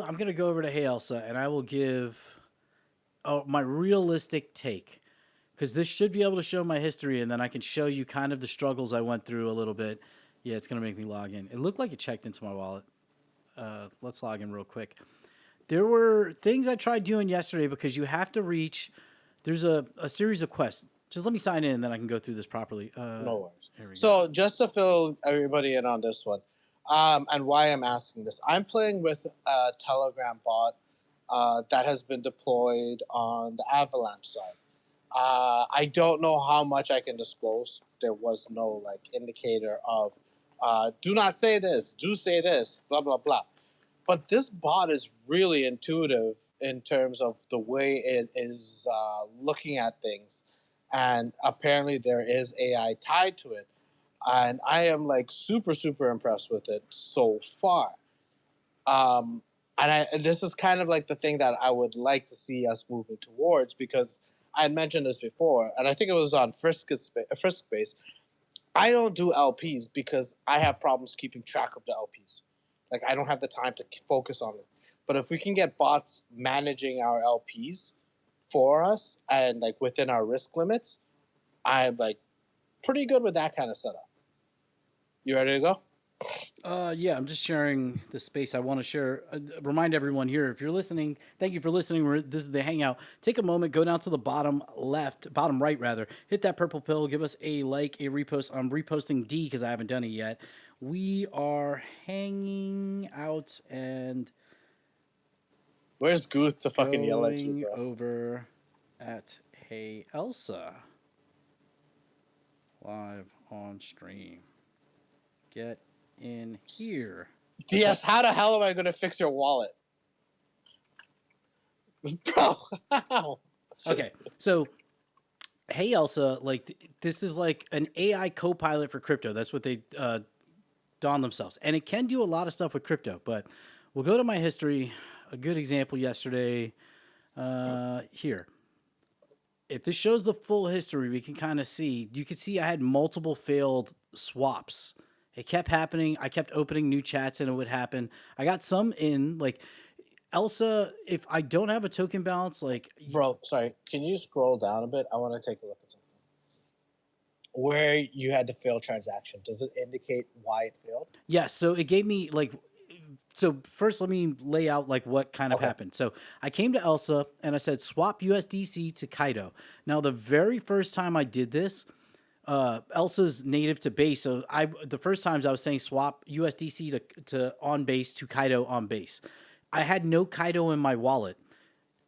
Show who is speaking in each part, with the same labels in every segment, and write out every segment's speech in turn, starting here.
Speaker 1: I'm gonna go over to Hey Elsa, and I will give my realistic take, because this should be able to show my history, and then I can show you kind of the struggles I went through a little bit. Yeah, it's gonna make me log in. It looked like it checked into my wallet. Let's log in real quick. There were things I tried doing yesterday because you have to reach. There's a series of quests. Just let me sign in, and then I can go through this properly.
Speaker 2: No worries.
Speaker 1: Here we go.
Speaker 2: So just to fill everybody in on this one, and why I'm asking this, I'm playing with a Telegram bot that has been deployed on the Avalanche side. I don't know how much I can disclose. There was no like indicator of do not say this, do say this, blah blah blah. But this bot is really intuitive in terms of the way it is looking at things, and apparently there is AI tied to it, and I am like super impressed with it so far. Um, and this is kind of like the thing that I would like to see us moving towards, because I had mentioned this before, and I think it was on Frisk Base. I don't do LPs because I have problems keeping track of the LPs. Like I don't have the time to focus on it. But if we can get bots managing our LPs for us and like within our risk limits, I'm like pretty good with that kind of setup. You ready to go?
Speaker 1: Yeah, I'm just sharing the space I want to share. Remind everyone here, if you're listening, thank you for listening. This is the Hangout. Take a moment, go down to the bottom right rather. Hit that purple pill. Give us a like, a repost. I'm reposting D because I haven't done it yet. We are hanging out and
Speaker 2: Where's Guth to fucking yell at you,
Speaker 1: going
Speaker 2: bro?
Speaker 1: over at Hey Elsa live on stream. Get in here.
Speaker 2: DS, how the hell am I gonna fix your wallet? Bro, how?
Speaker 1: Okay, so Hey Elsa, like this is like an AI co-pilot for crypto. That's what they don themselves, and it can do a lot of stuff with crypto. But we'll go to my history. A good example yesterday. Here, if this shows the full history, we can kind of see. You can see I had multiple failed swaps. It kept happening. I kept opening new chats, and it would happen. I got some in like Elsa. If I don't have a token balance, like
Speaker 2: Bro, sorry. Can you scroll down a bit? I want to take a look at something. Where you had the failed transaction, does it indicate why it failed?
Speaker 1: yes, so it gave me like. So first, let me lay out like what kind of happened. So I came to Elsa and I said swap USDC to Kaido. Now the very first time I did this, Elsa's native to base. So the first times I was saying swap USDC to on base to Kaido on base. I had no Kaido in my wallet.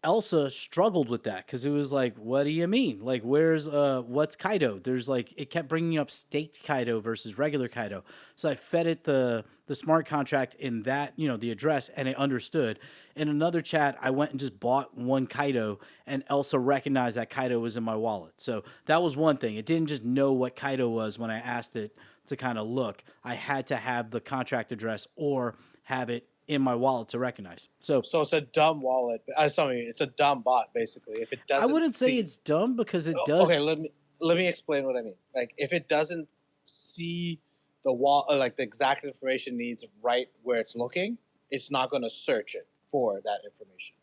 Speaker 1: Elsa struggled with that because it was like, what do you mean? Like, what's Kaido? There's like, it kept bringing up staked Kaido versus regular Kaido. So I fed it the smart contract in that, the address, and it understood. In another chat, I went and just bought one Kaido, and Elsa recognized that Kaido was in my wallet. So that was one thing. It didn't just know what Kaido was when I asked it to kind of look. I had to have the contract address or have it in my wallet to recognize. So
Speaker 2: it's a dumb wallet. Sorry, it's a dumb bot basically. If it doesn't,
Speaker 1: I wouldn't say it's dumb because it does.
Speaker 2: Okay, let me explain what I mean. Like if it doesn't see the wall, like the exact information needs right where it's looking, it's not going to search it for that information.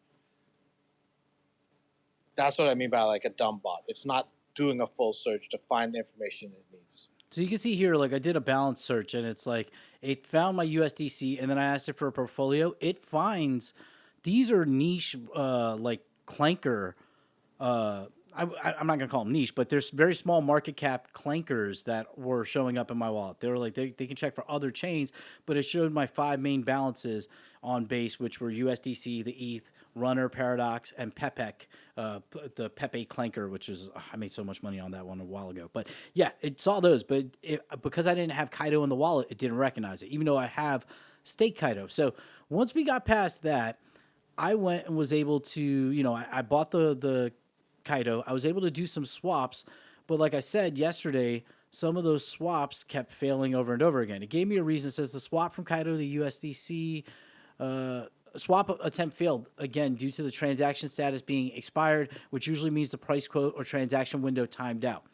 Speaker 2: That's what I mean by like a dumb bot. It's not doing a full search to find the information it needs.
Speaker 1: So you can see here, like I did a balance search, and it's like it found my USDC, and then I asked it for a portfolio. It finds these are niche, like clanker. I'm not gonna call them niche, but there's very small market cap clankers that were showing up in my wallet. They were like they can check for other chains, but it showed my 5 main balances on base, which were USDC, the ETH, Runner, Paradox, and Pepec, the Pepe Clanker, which is I made so much money on that one a while ago. But yeah, it saw those, but because I didn't have Kaido in the wallet, it didn't recognize it, even though I have stake Kaido. So once we got past that, I went and was able to, I bought the Kaido. I was able to do some swaps, but like I said yesterday, some of those swaps kept failing over and over again. It gave me a reason. It says the swap from Kaido to USDC. Swap attempt failed again due to the transaction status being expired, which usually means the price quote or transaction window timed out.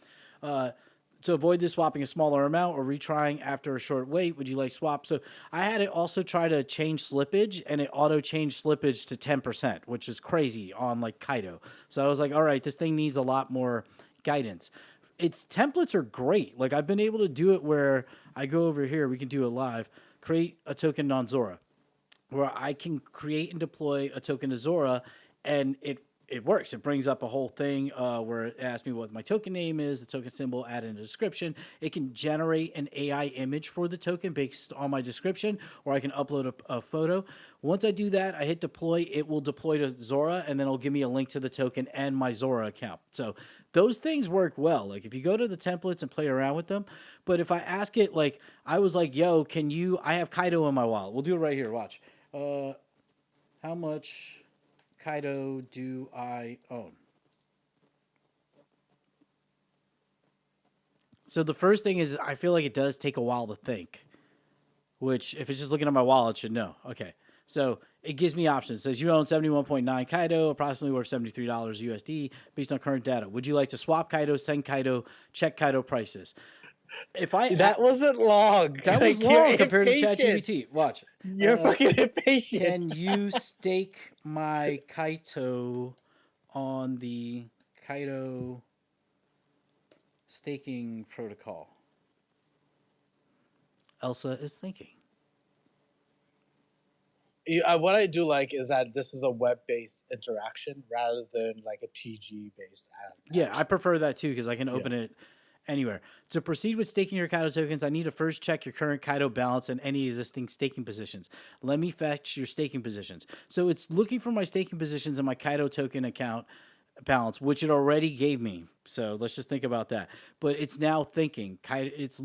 Speaker 1: To avoid this swapping a smaller amount or retrying after a short wait, would you like swap? So I had it also try to change slippage, and it auto changed slippage to 10%, which is crazy on like Kaido. So I was like, all right, this thing needs a lot more guidance. Its templates are great. Like I've been able to do it where I go over here, we can do it live, create a token on Zora, where I can create and deploy a token to Zora, and it works. It brings up a whole thing where it asks me what my token name is, the token symbol, add in a description. It can generate an AI image for the token based on my description, or I can upload a photo. Once I do that, I hit deploy. It will deploy to Zora, and then it'll give me a link to the token and my Zora account. So those things work well. Like if you go to the templates and play around with them. But if I ask it, like I was like, yo, can you, I have Kaido in my wallet. We'll do it right here. Watch. How much Kaido do I own? So the first thing is I feel like it does take a while to think, which if it's just looking at my wallet, it should know. Okay. So it gives me options. It says you own 71.9 Kaido, approximately worth $73 USD based on current data. Would you like to swap Kaido, send Kaido, check Kaido prices? If I
Speaker 2: That wasn't long.
Speaker 1: That was
Speaker 2: Like, you're
Speaker 1: long compared to
Speaker 2: impatient.
Speaker 1: ChatGPT. Watch.
Speaker 2: You're fucking impatient.
Speaker 1: Can you stake my Kaito on the Kaido staking protocol? Elsa is thinking.
Speaker 2: What I do like is that this is a web-based interaction rather than like a TG-based app.
Speaker 1: Yeah, I prefer that too because I can open it anywhere. To proceed with staking your Kaido tokens, I need to first check your current Kaido balance and any existing staking positions. Let me fetch your staking positions. So it's looking for my staking positions in my Kaido token account balance, which it already gave me. So let's just think about that. But it's now thinking. It's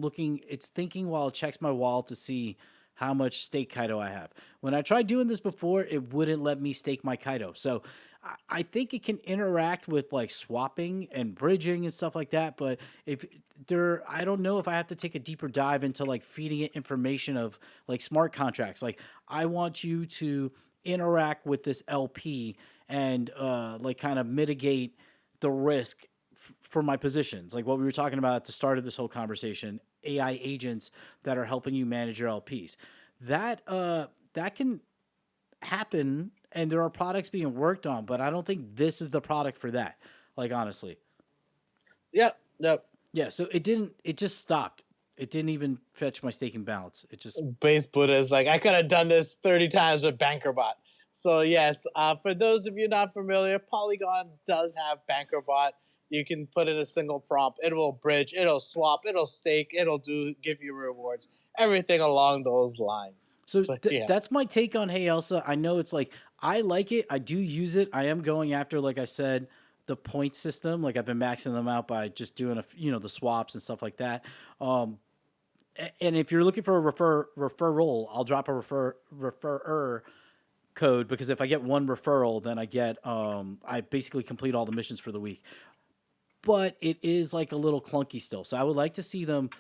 Speaker 1: thinking while it checks my wallet to see how much stake Kaido I have. When I tried doing this before, it wouldn't let me stake my Kaido. So I think it can interact with like swapping and bridging and stuff like that. But I don't know if I have to take a deeper dive into like feeding it information of like smart contracts. Like I want you to interact with this LP and like kind of mitigate the risk for my positions. Like what we were talking about at the start of this whole conversation, AI agents that are helping you manage your LPs. That can happen, and there are products being worked on, but I don't think this is the product for that. Like honestly.
Speaker 2: Yep. Yep.
Speaker 1: Yeah, so it just stopped. It didn't even fetch my staking balance. It just
Speaker 2: Base Buddha is like, I could have done this 30 times with BankerBot. So yes, for those of you not familiar, Polygon does have BankerBot. You can put in a single prompt. It will bridge. It'll swap. It'll stake. It'll give you rewards. Everything along those lines.
Speaker 1: So
Speaker 2: Yeah.
Speaker 1: that's my take on Hey Elsa. I know it's like I like it. I do use it. I am going after, like I said, the point system. Like I've been maxing them out by just doing the swaps and stuff like that. And if you're looking for a referral, I'll drop a referrer code because if I get one referral, then I basically complete all the missions for the week. But it is like a little clunky still. So I would like to see them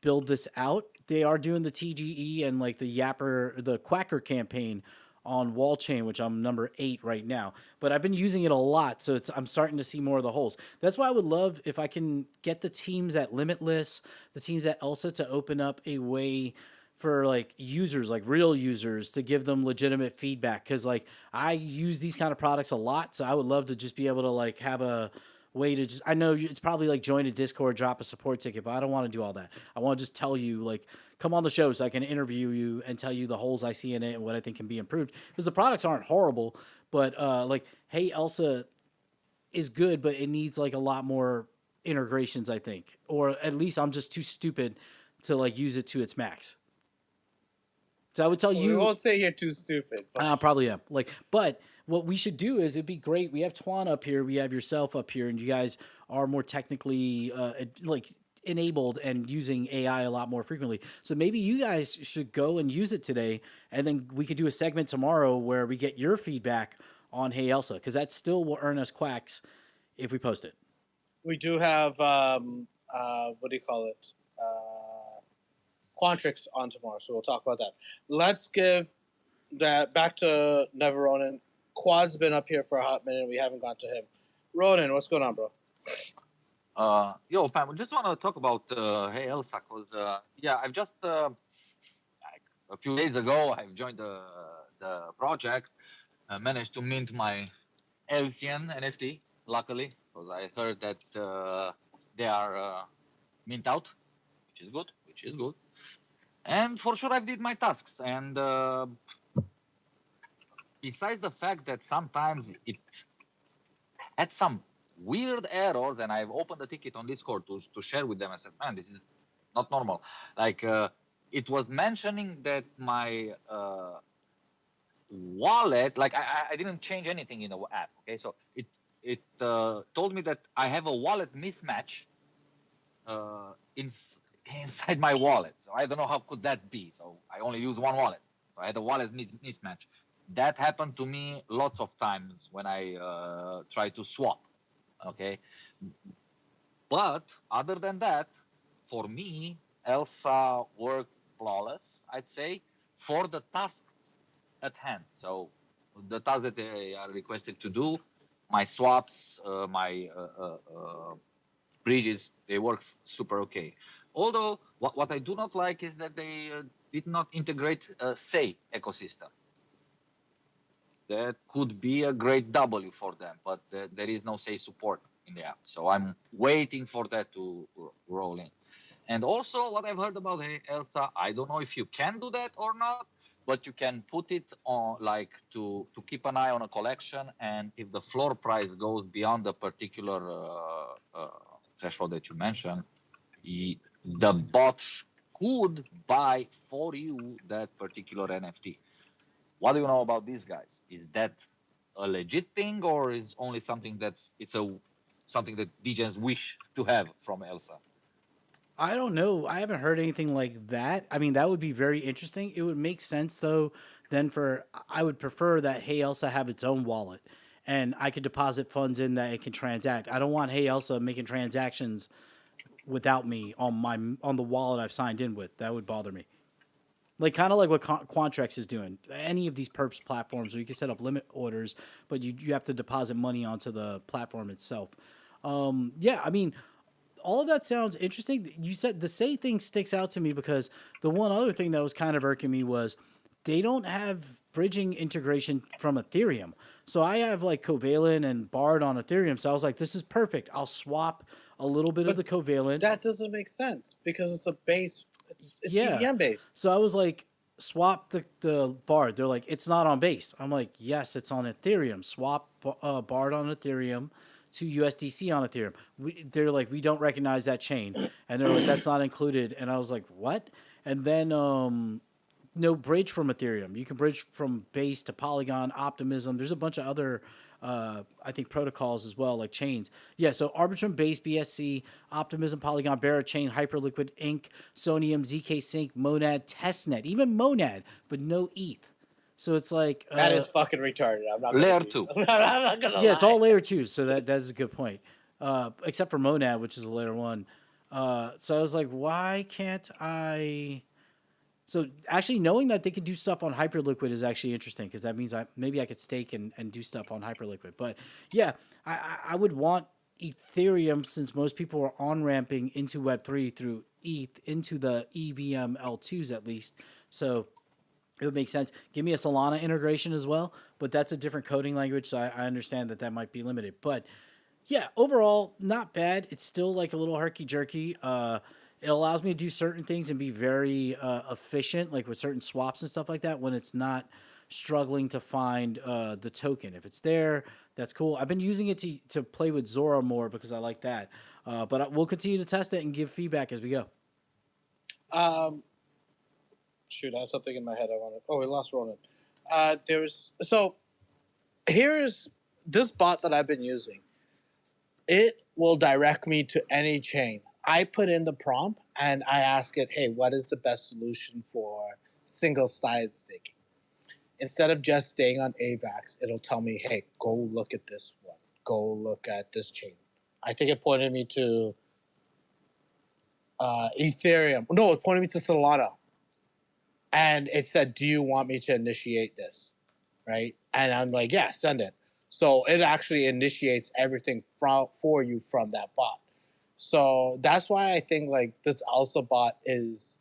Speaker 1: build this out. They are doing the TGE and like the Quacker campaign on wallchain, which I'm number 8 right now. But I've been using it a lot, so I'm starting to see more of the holes. That's why I would love if I can get the teams at Limitless, the teams at Elsa to open up a way for like users, like real users, to give them legitimate feedback. Because like I use these kind of products a lot, so I would love to just be able to like have a way to just, I know it's probably like join a Discord, drop a support ticket, but I don't want to do all that. I want to just tell you, like, come on the show so I can interview you and tell you the holes I see in it and what I think can be improved. Because the products aren't horrible, but like, Hey Elsa is good, but it needs like a lot more integrations, I think. Or at least I'm just too stupid to like use it to its max. So I would tell you.
Speaker 2: We won't say you're too stupid.
Speaker 1: Probably am. Like, but what we should do is it'd be great. We have Twan up here, we have yourself up here, and you guys are more technically like enabled and using AI a lot more frequently. So maybe you guys should go and use it today, and then we could do a segment tomorrow where we get your feedback on Hey Elsa, because that still will earn us quacks if we post it.
Speaker 2: We do have what do you call it? Quantrix on tomorrow, so we'll talk about that. Let's give that back to Never Ronin. Quad's been up here for a hot minute. We haven't got to him. Ronin, what's going on, bro?
Speaker 3: Yo, fam, I just want to talk about Hey Elsa, because yeah, I've just like a few days ago I've joined the project, managed to mint my Elsian NFT, luckily, because I heard that they are mint out, which is good, which is good. And for sure, I've did my tasks. And besides the fact that sometimes it had some weird errors, and I've opened the ticket on Discord to share with them. I said, man, this is not normal. Like it was mentioning that my wallet, like I didn't change anything in the app. Okay, so it told me that I have a wallet mismatch inside my wallet. So I don't know how could that be. So I only use one wallet. So I had a wallet mismatch. That happened to me lots of times when I try to swap. Okay, but other than that, for me, Elsa worked flawless. I'd say for the task at hand. So the task that they are requested to do, my swaps, my bridges, they work super okay. Although what I do not like is that they did not integrate a say ecosystem. That could be a great W for them, but there is no say support in the app. So I'm waiting for that to roll in. And also, what I've heard about Elsa, I don't know if you can do that or not, but you can put it on like to keep an eye on a collection, and if the floor price goes beyond the particular threshold that you mentioned, the bot could buy for you that particular NFT. What do you know about these guys? Is that a legit thing, or is only something that's it's a something that DJs wish to have from Elsa?
Speaker 1: I don't know. I haven't heard anything like that. I mean, that would be very interesting. It would make sense though. Then for I would prefer that Hey Elsa have its own wallet, and I could deposit funds in that it can transact. I don't want Hey Elsa making transactions without me on the wallet I've signed in with. That would bother me. Like kind of like what Quantrex is doing. Any of these perps platforms where you can set up limit orders, but you have to deposit money onto the platform itself. Yeah, I mean, all of that sounds interesting. You said the say thing sticks out to me because the one other thing that was kind of irking me was they don't have bridging integration from Ethereum. So I have like Covalent and Bard on Ethereum. So I was like, this is perfect. I'll swap a little bit of
Speaker 2: But
Speaker 1: the Covalent.
Speaker 2: that doesn't make sense because it's a base. It's
Speaker 1: Yeah.
Speaker 2: EVM based.
Speaker 1: So I was like, swap the Bard. They're like, it's not on base. I'm like, yes, it's on Ethereum. Swap Bard on Ethereum to USDC on Ethereum. They're like, we don't recognize that chain, and they're like, that's not included. And I was like, what? And then no bridge from Ethereum. You can bridge from Base to Polygon, Optimism. There's a bunch of other, I think, protocols as well, like chains. Yeah, so Arbitrum, Base, BSC, Optimism, Polygon, Chain, Hyperliquid, Inc., Sonium, ZK Sync, Monad, Testnet, even Monad, but no ETH. So it's like,
Speaker 2: That is fucking retarded. I'm not gonna
Speaker 3: Layer
Speaker 2: be.
Speaker 3: two.
Speaker 2: I'm not gonna
Speaker 1: yeah, it's
Speaker 2: lie.
Speaker 1: all layer two. So that is a good point. Except for Monad, which is a layer one. So I was like, why can't I? So actually, knowing that they could do stuff on Hyperliquid is actually interesting because that means maybe I could stake and do stuff on Hyperliquid. But yeah, I would want Ethereum since most people are on ramping into Web3 through ETH into the EVM L2s at least. So it would make sense. Give me a Solana integration as well, but that's a different coding language, so I understand that that might be limited. But yeah, overall, not bad. It's still like a little herky jerky. It allows me to do certain things and be very efficient, like with certain swaps and stuff like that, when it's not struggling to find the token. If it's there, that's cool. I've been using it to play with Zora more because I like that. We'll continue to test it and give feedback as we go.
Speaker 2: Um, shoot, I had something in my head. I wanted. Oh, we lost Ronan. There's so here's this bot that I've been using. It will direct me to any chain. I put in the prompt and I ask it, hey, what is the best solution for single side staking? Instead of just staying on AVAX, it'll tell me, hey, go look at this one. Go look at this chain. I think it pointed me to Ethereum. No, it pointed me to Solana. And it said, do you want me to initiate this? Right? And I'm like, yeah, send it. So it actually initiates everything for you from that bot. So that's why I think like this Elsa bot is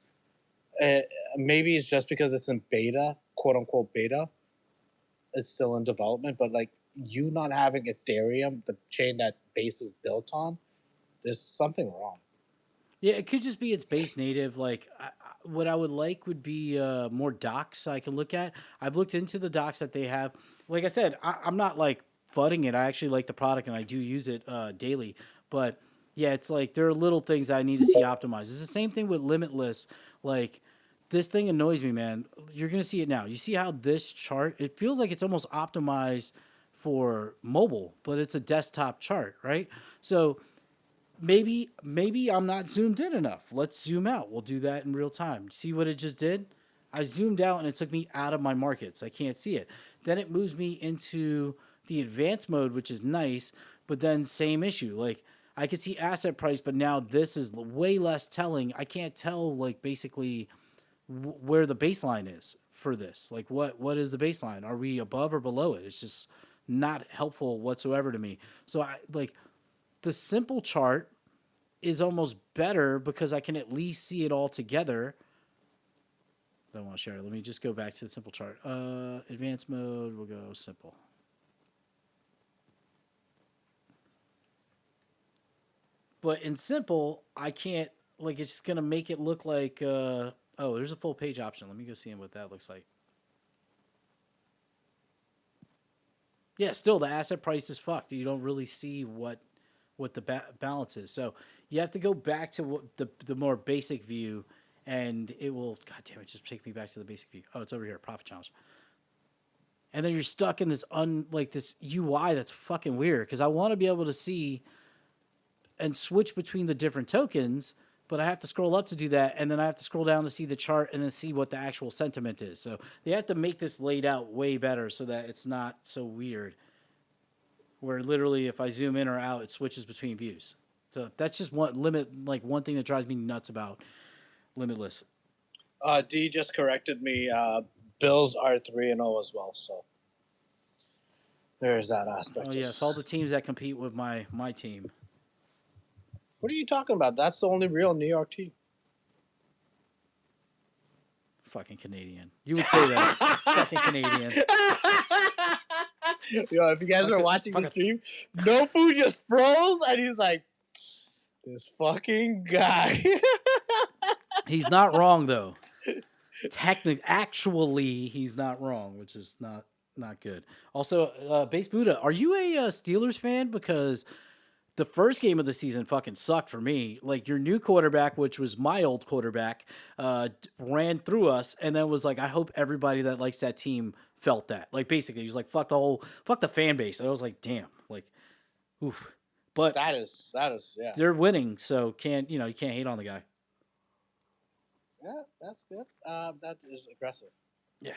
Speaker 2: uh, maybe it's just because it's in beta, quote unquote beta. It's still in development, but like you not having Ethereum, the chain that base is built on, there's something wrong.
Speaker 1: Yeah, it could just be its base native. Like, what I would like would be more docs I can look at. I've looked into the docs that they have. Like I said, I'm not like fudding it. I actually like the product and I do use it daily. But yeah, it's like there are little things I need to see optimized. It's the same thing with Limitless. Like, this thing annoys me, man. You're gonna see it now. You see how this chart? It feels like it's almost optimized for mobile, but it's a desktop chart, right? So maybe I'm not zoomed in enough. Let's zoom out. We'll do that in real time. See what it just did? I zoomed out and it took me out of my markets. I can't see it. Then it moves me into the advanced mode, which is nice, but then same issue. Like I could see asset price, but now this is way less telling. I can't tell like basically where the baseline is for this. Like what is the baseline? Are we above or below it? It's just not helpful whatsoever to me. So I like the simple chart is almost better because I can at least see it all together. I don't want to share it. Let me just go back to the simple chart. Advanced mode, we'll go simple. But in simple, I can't, like, it's just going to make it look like, oh, there's a full page option. Let me go see what that looks like. Yeah, still, the asset price is fucked. You don't really see what the balance is. So you have to go back to what the more basic view, and it will. God damn it! Just take me back to the basic view. Oh, it's over here. Profit challenge. And then you're stuck in this this UI that's fucking weird because I want to be able to see and switch between the different tokens, but I have to scroll up to do that, and then I have to scroll down to see the chart and then see what the actual sentiment is. So they have to make this laid out way better so that it's not so weird. Where literally, if I zoom in or out, it switches between views. So that's just one thing that drives me nuts about Limitless.
Speaker 2: D just corrected me. Bills are 3-0 as well, so there's that aspect.
Speaker 1: Oh yes, all the teams that compete with my team.
Speaker 2: What are you talking about? That's the only real New York team.
Speaker 1: Fucking Canadian. You would say that. Fucking Canadian.
Speaker 2: Yo, if you guys are watching the stream, No Food just froze and he's like, this fucking guy.
Speaker 1: He's not wrong though. Actually, he's not wrong, which is not good. Also, Base Buddha, are you a Steelers fan? Because the first game of the season fucking sucked for me. Like your new quarterback, which was my old quarterback, ran through us, and then was like, I hope everybody that likes that team felt that. Like basically, he was like, fuck the fan base. And I was like, damn, like, oof. But
Speaker 2: that is yeah.
Speaker 1: They're winning, so you can't hate on the guy.
Speaker 2: Yeah, that's good. That is aggressive.
Speaker 1: Yeah.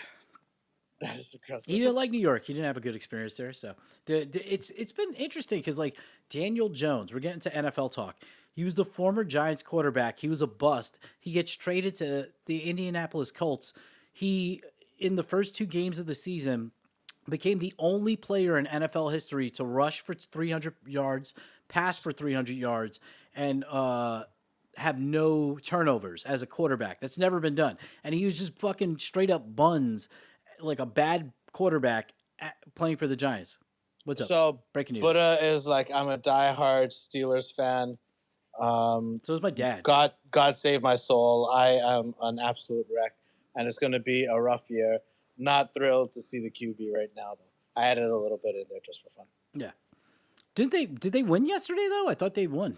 Speaker 2: That is aggressive.
Speaker 1: He didn't like New York. He didn't have a good experience there. So it's been interesting because like Daniel Jones, we're getting to NFL talk. He was the former Giants quarterback. He was a bust. He gets traded to the Indianapolis Colts. He in the first 2 games of the season became the only player in NFL history to rush for 300 yards, pass for 300 yards, and have no turnovers as a quarterback. That's never been done. And he was just fucking straight up buns like a bad quarterback playing for the Giants. What's up?
Speaker 2: So
Speaker 1: breaking news.
Speaker 2: Buddha is like, I'm a diehard Steelers fan.
Speaker 1: So is my dad.
Speaker 2: God save my soul. I am an absolute wreck, and it's going to be a rough year. Not thrilled to see the QB right now, though. I added a little bit in there just for fun.
Speaker 1: Yeah. Did they win yesterday though? I thought they won.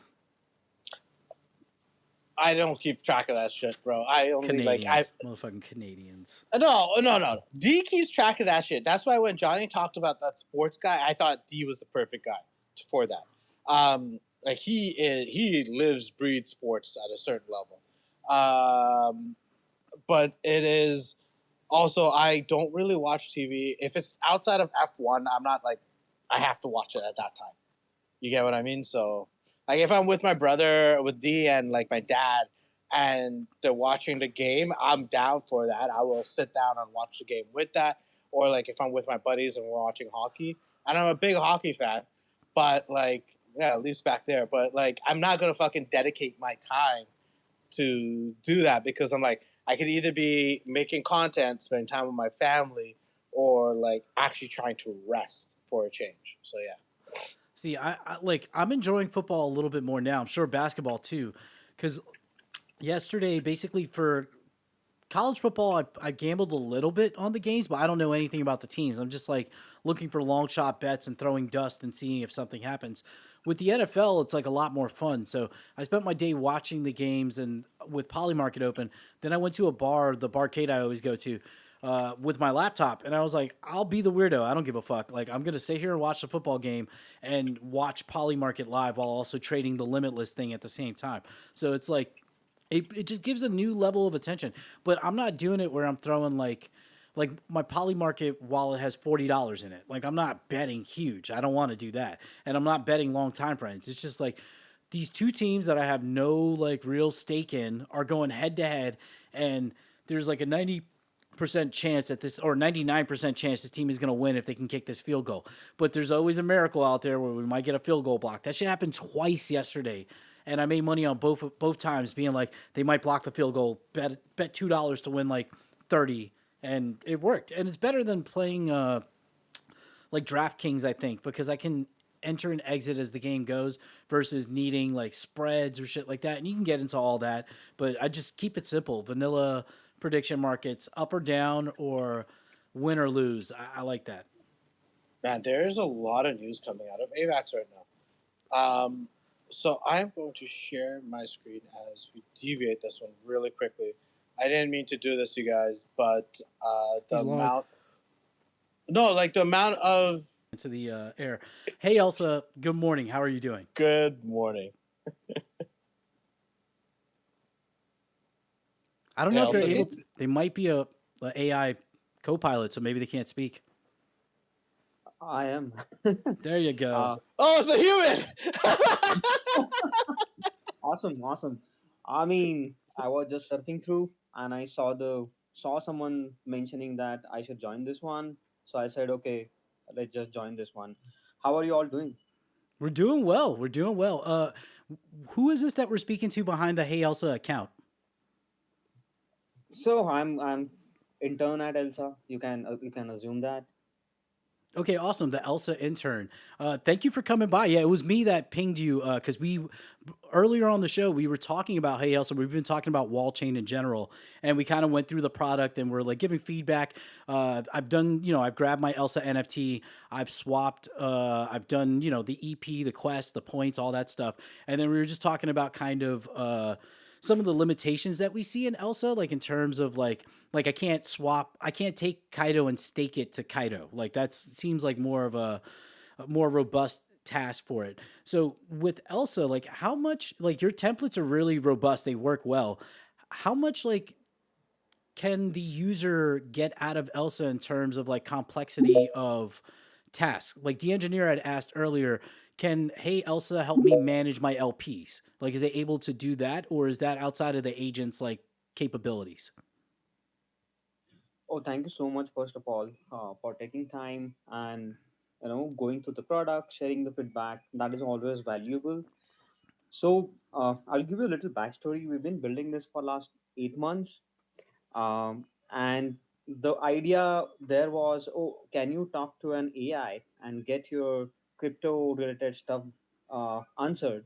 Speaker 2: I don't keep track of that shit, bro. I only
Speaker 1: Canadians. Motherfucking Canadians.
Speaker 2: No. D keeps track of that shit. That's why when Johnny talked about that sports guy, I thought D was the perfect guy for that. Like he lives, breeds sports at a certain level. But it is also, I don't really watch TV. If it's outside of F1, I'm not like, I have to watch it at that time. You get what I mean? So, like, if I'm with my brother, with D, and like my dad, and they're watching the game, I'm down for that. I will sit down and watch the game with that. Or like if I'm with my buddies and we're watching hockey, and I'm a big hockey fan, but like Yeah, at least back there. But like, I'm not gonna fucking dedicate my time to do that because I'm like, I could either be making content, spending time with my family, or like actually trying to rest for a change. So yeah.
Speaker 1: See, I'm enjoying football a little bit more now. I'm sure basketball too, because yesterday, basically for college football, I gambled a little bit on the games, but I don't know anything about the teams. I'm just like looking for long shot bets and throwing dust and seeing if something happens. With the NFL, it's like a lot more fun. So I spent my day watching the games and with Polymarket open. Then I went to a bar, the barcade I always go to, with my laptop, and I was like, I'll be the weirdo. I don't give a fuck. Like I'm gonna sit here and watch the football game and watch Polymarket live while also trading the Limitless thing at the same time. So it's like it just gives a new level of attention. But I'm not doing it where I'm throwing like my Poly Market wallet has $40 in it. Like I'm not betting huge. I don't want to do that. And I'm not betting long time frames. It's just like these two teams that I have no like real stake in are going head to head, and there's like a 90% chance that this, or 99% chance this team is going to win if they can kick this field goal. But there's always a miracle out there where we might get a field goal block. That shit happened twice yesterday, and I made money on both times, being like they might block the field goal. Bet $2 to win like 30, and it worked. And it's better than playing like DraftKings, I think, because I can enter and exit as the game goes versus needing like spreads or shit like that. And you can get into all that, but I just keep it simple. Vanilla prediction markets, up or down, or win or lose. I like that.
Speaker 2: Man, there is a lot of news coming out of AVAX right now. So I'm going to share my screen as we deviate this one really quickly. I didn't mean to do this, you guys, but the
Speaker 1: He's live
Speaker 2: amount, no, like the amount of
Speaker 1: into the air. Hey, Elsa. Good morning. How are you doing?
Speaker 2: good morning.
Speaker 1: I don't
Speaker 2: Hey,
Speaker 1: know if they're
Speaker 2: Elsa,
Speaker 1: able to. They might be a AI co-pilot, so maybe they can't speak.
Speaker 4: I am.
Speaker 1: There you go.
Speaker 2: oh, it's a human.
Speaker 4: Awesome, awesome. I mean, I was just surfing through and I saw someone mentioning that I should join this one. So I said, okay, let's just join this one. How are you all doing?
Speaker 1: We're doing well. We're doing well. Who is this that we're speaking to behind the Hey Elsa account?
Speaker 4: So I'm intern at Elsa. You can assume that.
Speaker 1: Okay, awesome. The Elsa intern. Thank you for coming by. Yeah, it was me that pinged you because we earlier on the show we were talking about Hey Elsa. We've been talking about wallchain in general, and we kind of went through the product and we're like giving feedback. I've done, I've grabbed my Elsa NFT. I've swapped. I've done, the EP, the quest, the points, all that stuff, and then we were just talking about kind of. Some of the limitations that we see in Elsa, like in terms of like I can't take Kaido and stake it to Kaido. Like that seems like a more robust task for it. So with Elsa, like how much like your templates are really robust, they work well. How much like can the user get out of Elsa in terms of like complexity of tasks? Like the engineer had asked earlier, can Hey Elsa help me manage my LPs? Like is it able to do that, or is that outside of the agent's like capabilities?
Speaker 4: Oh, thank you so much, first of all, for taking time and going through the product, sharing the feedback. That is always valuable. So I'll give you a little backstory. We've been building this for last 8 months, and the idea there was, oh, can you talk to an AI and get your crypto related stuff answered?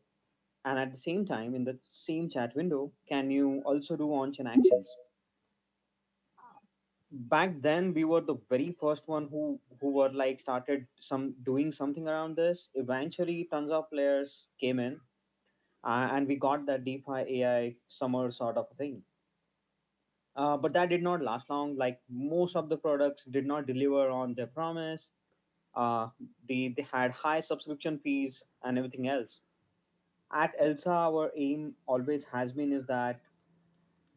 Speaker 4: And at the same time, in the same chat window, can you also do on-chain actions? Back then, we were the very first one who were like started some doing something around this. Eventually, tons of players came in, and we got that DeFi AI summer sort of thing. But that did not last long. Like most of the products did not deliver on their promise. Uh, they had high subscription fees and everything else. At Elsa, our aim always has been is that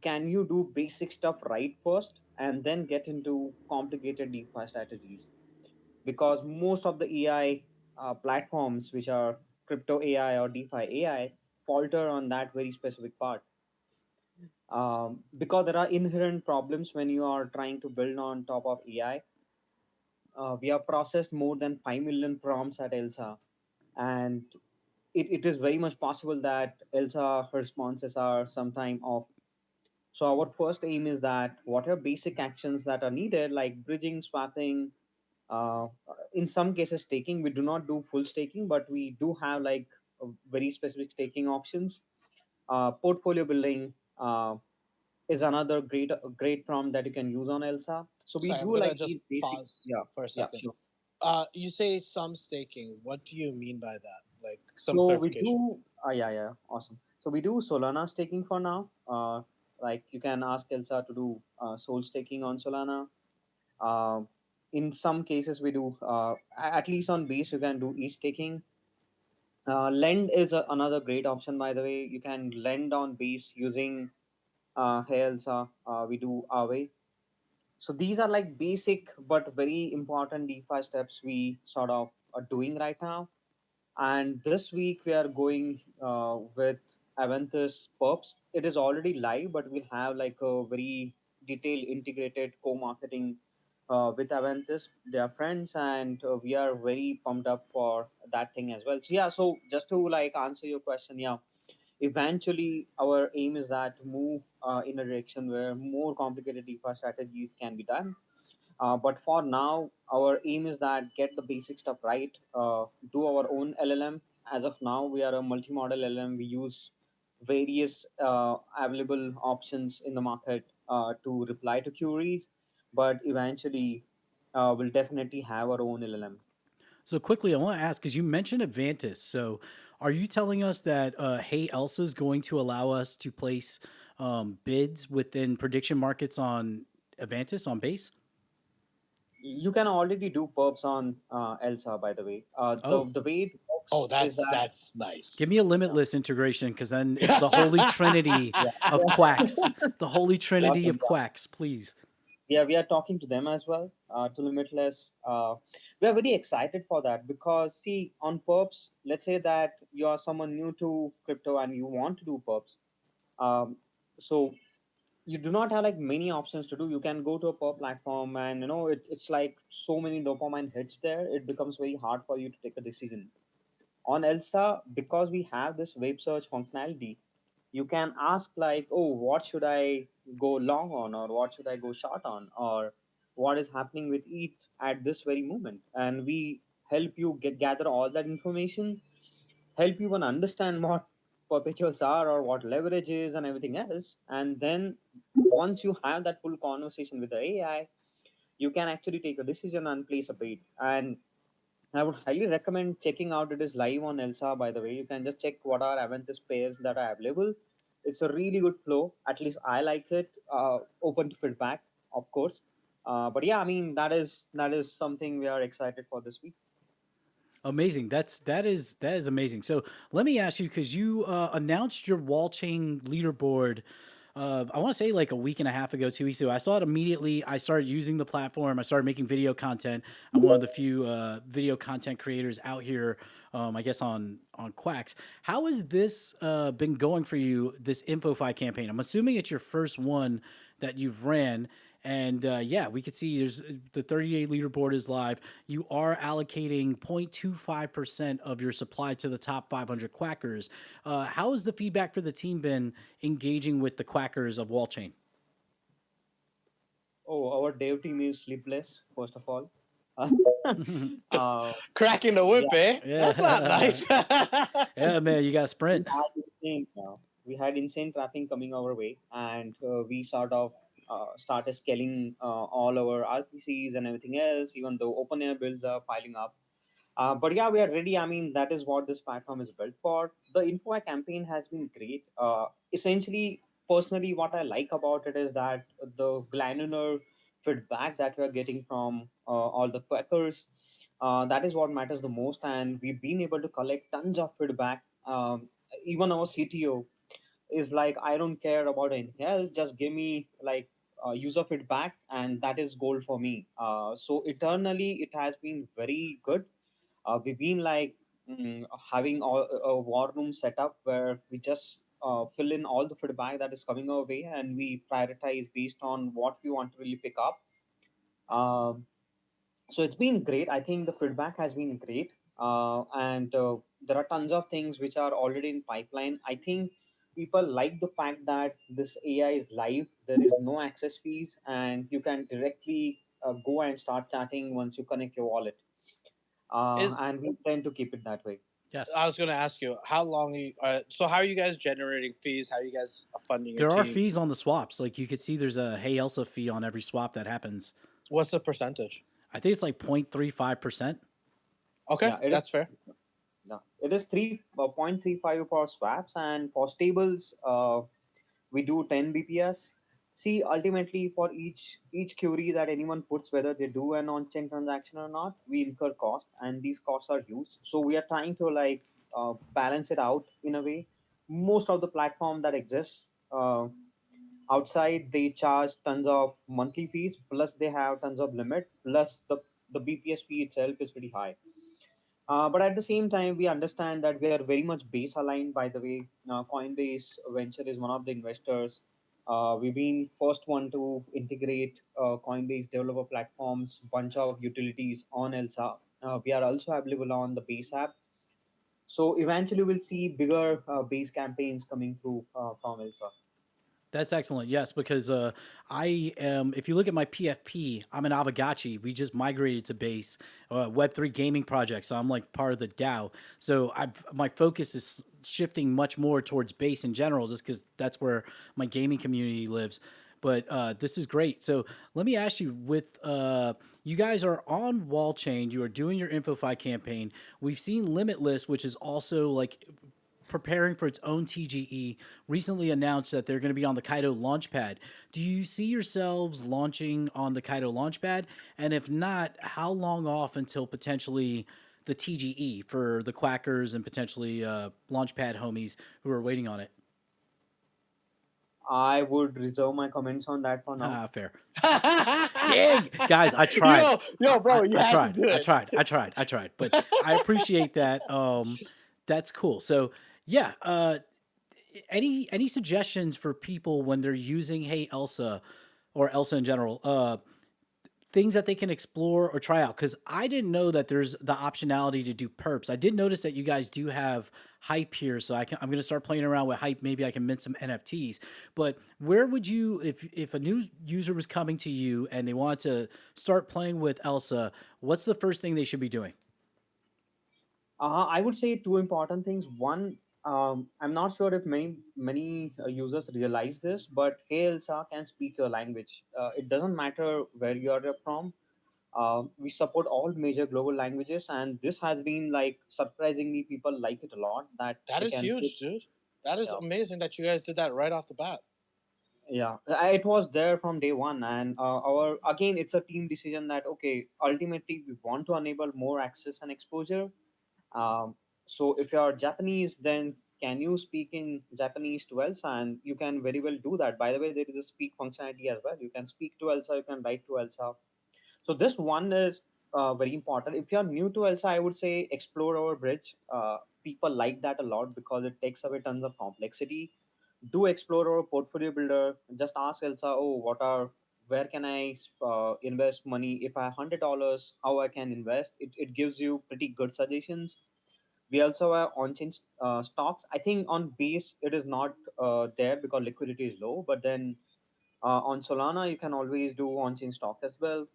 Speaker 4: can you do basic stuff right first and then get into complicated DeFi strategies? Because most of the AI platforms, which are crypto AI or DeFi AI, falter on that very specific part. Because there are inherent problems when you are trying to build on top of AI. We have processed more than 5 million prompts at Elsa, and it is very much possible that Elsa responses are sometime off. So our first aim is that whatever basic actions that are needed, like bridging, swapping, uh, in some cases staking, we do not do full staking, but we do have like very specific staking options. Portfolio building is another great prompt that you can use on Elsa. So we
Speaker 2: Sorry, I'm
Speaker 4: do
Speaker 2: gonna
Speaker 4: like
Speaker 2: just
Speaker 4: these basic,
Speaker 2: pause
Speaker 4: yeah,
Speaker 2: for a
Speaker 4: yeah,
Speaker 2: second.
Speaker 4: sure.
Speaker 2: You say some staking. What do you mean by that? Like some
Speaker 4: So we
Speaker 2: clarification.
Speaker 4: do, yeah, yeah, awesome. So we do Solana staking for now. Like you can ask Elsa to do Sol staking on Solana. Uh, in some cases, we do at least on base you can do e-staking. Lend is another great option, by the way. You can lend on base using Hey Elsa. We do Aave. So these are like basic but very important DeFi steps we sort of are doing right now. And this week we are going with Avantis Perps. It is already live, but we'll have like a very detailed integrated co-marketing with Avantis. They are friends, and we are very pumped up for that thing as well. So yeah, so just to like answer your question, yeah, eventually our aim is that to move in a direction where more complicated DeFi strategies can be done, but for now, our aim is that get the basic stuff right, do our own LLM. As of now, we are a multi-model LLM. We use various available options in the market to reply to queries, but eventually, we'll definitely have our own LLM.
Speaker 1: So quickly, I want to ask because you mentioned Avantis. So are you telling us that Hey Elsa is going to allow us to place bids within prediction markets on Avantis on base?
Speaker 4: You can already do perps on Elsa, by the way.
Speaker 1: Oh,
Speaker 4: The way it
Speaker 2: Oh,
Speaker 4: works is
Speaker 2: that's
Speaker 4: that,
Speaker 2: that's
Speaker 1: give
Speaker 2: nice.
Speaker 1: me a
Speaker 4: yeah,
Speaker 1: limitless integration because then it's the holy trinity
Speaker 4: yeah,
Speaker 1: of quacks.
Speaker 4: yeah.
Speaker 1: The holy trinity
Speaker 4: Awesome.
Speaker 1: of quacks, please.
Speaker 4: Yeah, we are talking to them as well, to Limitless. We are very excited for that because, see, on perps, let's say that you are someone new to crypto and you want to do perps. Um, so you do not have like many options to do. You can go to a perp platform, and it's like so many dopamine hits there. It becomes very hard for you to take a decision. On Elsa, because we have this web search functionality, you can ask like, oh, what should I go long on, or what should I go short on, or what is happening with ETH at this very moment, and we help you gather all that information, help you even understand what perpetuals are or what leverage is and everything else. And then once you have that full conversation with the AI, you can actually take a decision and place a bid. And I would highly recommend checking out. It is live on Elsa, by the way. You can just check what are Avantis pairs that are available. It's a really good flow. At least I like it. Open to feedback, of course. But yeah, I mean that is something we are excited for this week.
Speaker 1: Amazing. That is amazing. So let me ask you because you announced your wallchain leaderboard. I want to say like a week and a half ago, 2 weeks ago. I saw it immediately. I started using the platform. I started making video content. I'm one of the few video content creators out here. I guess on Quacks. How has this been going for you? This InfoFi campaign. I'm assuming it's your first one that you've ran. And yeah, we could see there's the 30-day leaderboard is live. You are allocating 0.25% of your supply to the top 500 quackers. How has the feedback for the team been engaging with the quackers of Wallchain?
Speaker 4: Oh, our dev team is sleepless, first of all. uh,
Speaker 2: Cracking the whip,
Speaker 4: yeah,
Speaker 2: eh? That's not
Speaker 1: Yeah,
Speaker 2: nice.
Speaker 1: yeah, man, you got to
Speaker 4: we
Speaker 1: sprint.
Speaker 4: had insane traffic coming our way, and we sort of started scaling all our RPCs and everything else, even though open air builds are piling up. But yeah, we are ready. I mean, that is what this platform is built for. The info campaign has been great. Essentially, personally, what I like about it is that the granular feedback that we are getting from all the quackers, that is what matters the most. And we've been able to collect tons of feedback. Even our CTO is like, I don't care about anything else. Just give me like user feedback, and that is gold for me. So eternally, it has been very good. We've been like having a war room set up where we just fill in all the feedback that is coming our way, and we prioritize based on what we want to really pick up. Um, so it's been great. I think the feedback has been great. and there are tons of things which are already in pipeline. I think people like the fact that this AI is live. There is no access fees, and you can directly go and start chatting once you connect your wallet.
Speaker 2: Is
Speaker 4: And we tend to keep it that way.
Speaker 1: Yes.
Speaker 2: I was going to ask you how long you. So how are you guys generating fees? How are you guys funding your
Speaker 1: There are
Speaker 2: team?
Speaker 1: fees on the swaps. Like you could see there's a Hey Elsa fee on every swap that happens.
Speaker 2: What's the percentage?
Speaker 1: I think it's like 0.35%.
Speaker 2: Okay,
Speaker 4: Yeah, it is.
Speaker 2: that's fair.
Speaker 4: Yeah, it is 3.35 for swaps, and for stables, we do 10 bps. See, ultimately, for each query that anyone puts, whether they do an on-chain transaction or not, we incur cost, and these costs are huge. So we are trying to like balance it out in a way. Most of the platform that exists outside, they charge tons of monthly fees, plus they have tons of limit, plus the bps fee itself is pretty high. But at the same time, we understand that we are very much base aligned. By the way, Coinbase Venture is one of the investors. We've been first one to integrate Coinbase developer platforms, bunch of utilities on Elsa. We are also available on the Base app. So eventually, we'll see bigger base campaigns coming through from Elsa.
Speaker 1: That's excellent. Yes, because I am. If you look at my PFP, I'm an Avagachi. We just migrated to Base, Web3 gaming project. So I'm like part of the DAO. So my focus is shifting much more towards Base in general, just because that's where my gaming community lives. But this is great. So let me ask you: with you guys are on wallchain, you are doing your InfoFi campaign. We've seen Limitless, which is also like preparing for its own TGE, recently announced that they're going to be on the Kaido launchpad. Do you see yourselves launching on the Kaido launchpad? And if not, how long off until potentially the TGE for the Quackers and potentially launchpad homies who are waiting on it?
Speaker 4: I would reserve my comments on that for now.
Speaker 1: Ah, fair. Dang, guys, I tried.
Speaker 2: Yo, bro, you
Speaker 1: I
Speaker 2: had to
Speaker 1: tried.
Speaker 2: do
Speaker 1: I
Speaker 2: it.
Speaker 1: tried. I tried. I tried. But I appreciate that. That's cool. So yeah, any suggestions for people when they're using Hey Elsa or Elsa in general? Things that they can explore or try out, because I didn't know that there's the optionality to do perps. I did notice that you guys do have hype here, so I'm going to start playing around with hype. Maybe I can mint some NFTs. But where would you, if a new user was coming to you and they wanted to start playing with Elsa, what's the first thing they should be doing?
Speaker 4: I would say two important things. One, I'm not sure if many users realize this, but Hey Elsa can speak your language. It doesn't matter where you are from. We support all major global languages, and this has been like surprisingly people like it a lot that
Speaker 2: That
Speaker 4: they
Speaker 2: is
Speaker 4: can put.
Speaker 2: huge, dude. That is
Speaker 4: Yeah,
Speaker 2: amazing that you guys did that right off the bat.
Speaker 4: yeah. It was there from day one, and our again, it's a team decision that okay, ultimately we want to enable more access and exposure. Um, so if you're Japanese, then can you speak in Japanese to Elsa? And you can very well do that. By the way, there is a speak functionality as well. You can speak to Elsa, you can write to Elsa. So this one is very important. If you're new to Elsa, I would say explore our bridge. People like that a lot because it takes away tons of complexity. Do explore our portfolio builder. Just ask Elsa, oh, where can I invest money? If I have $100, how I can invest? It gives you pretty good suggestions. We also have on-chain stocks. I think on base it is not there because liquidity is low, but then on Solana you can always do on-chain stock as well.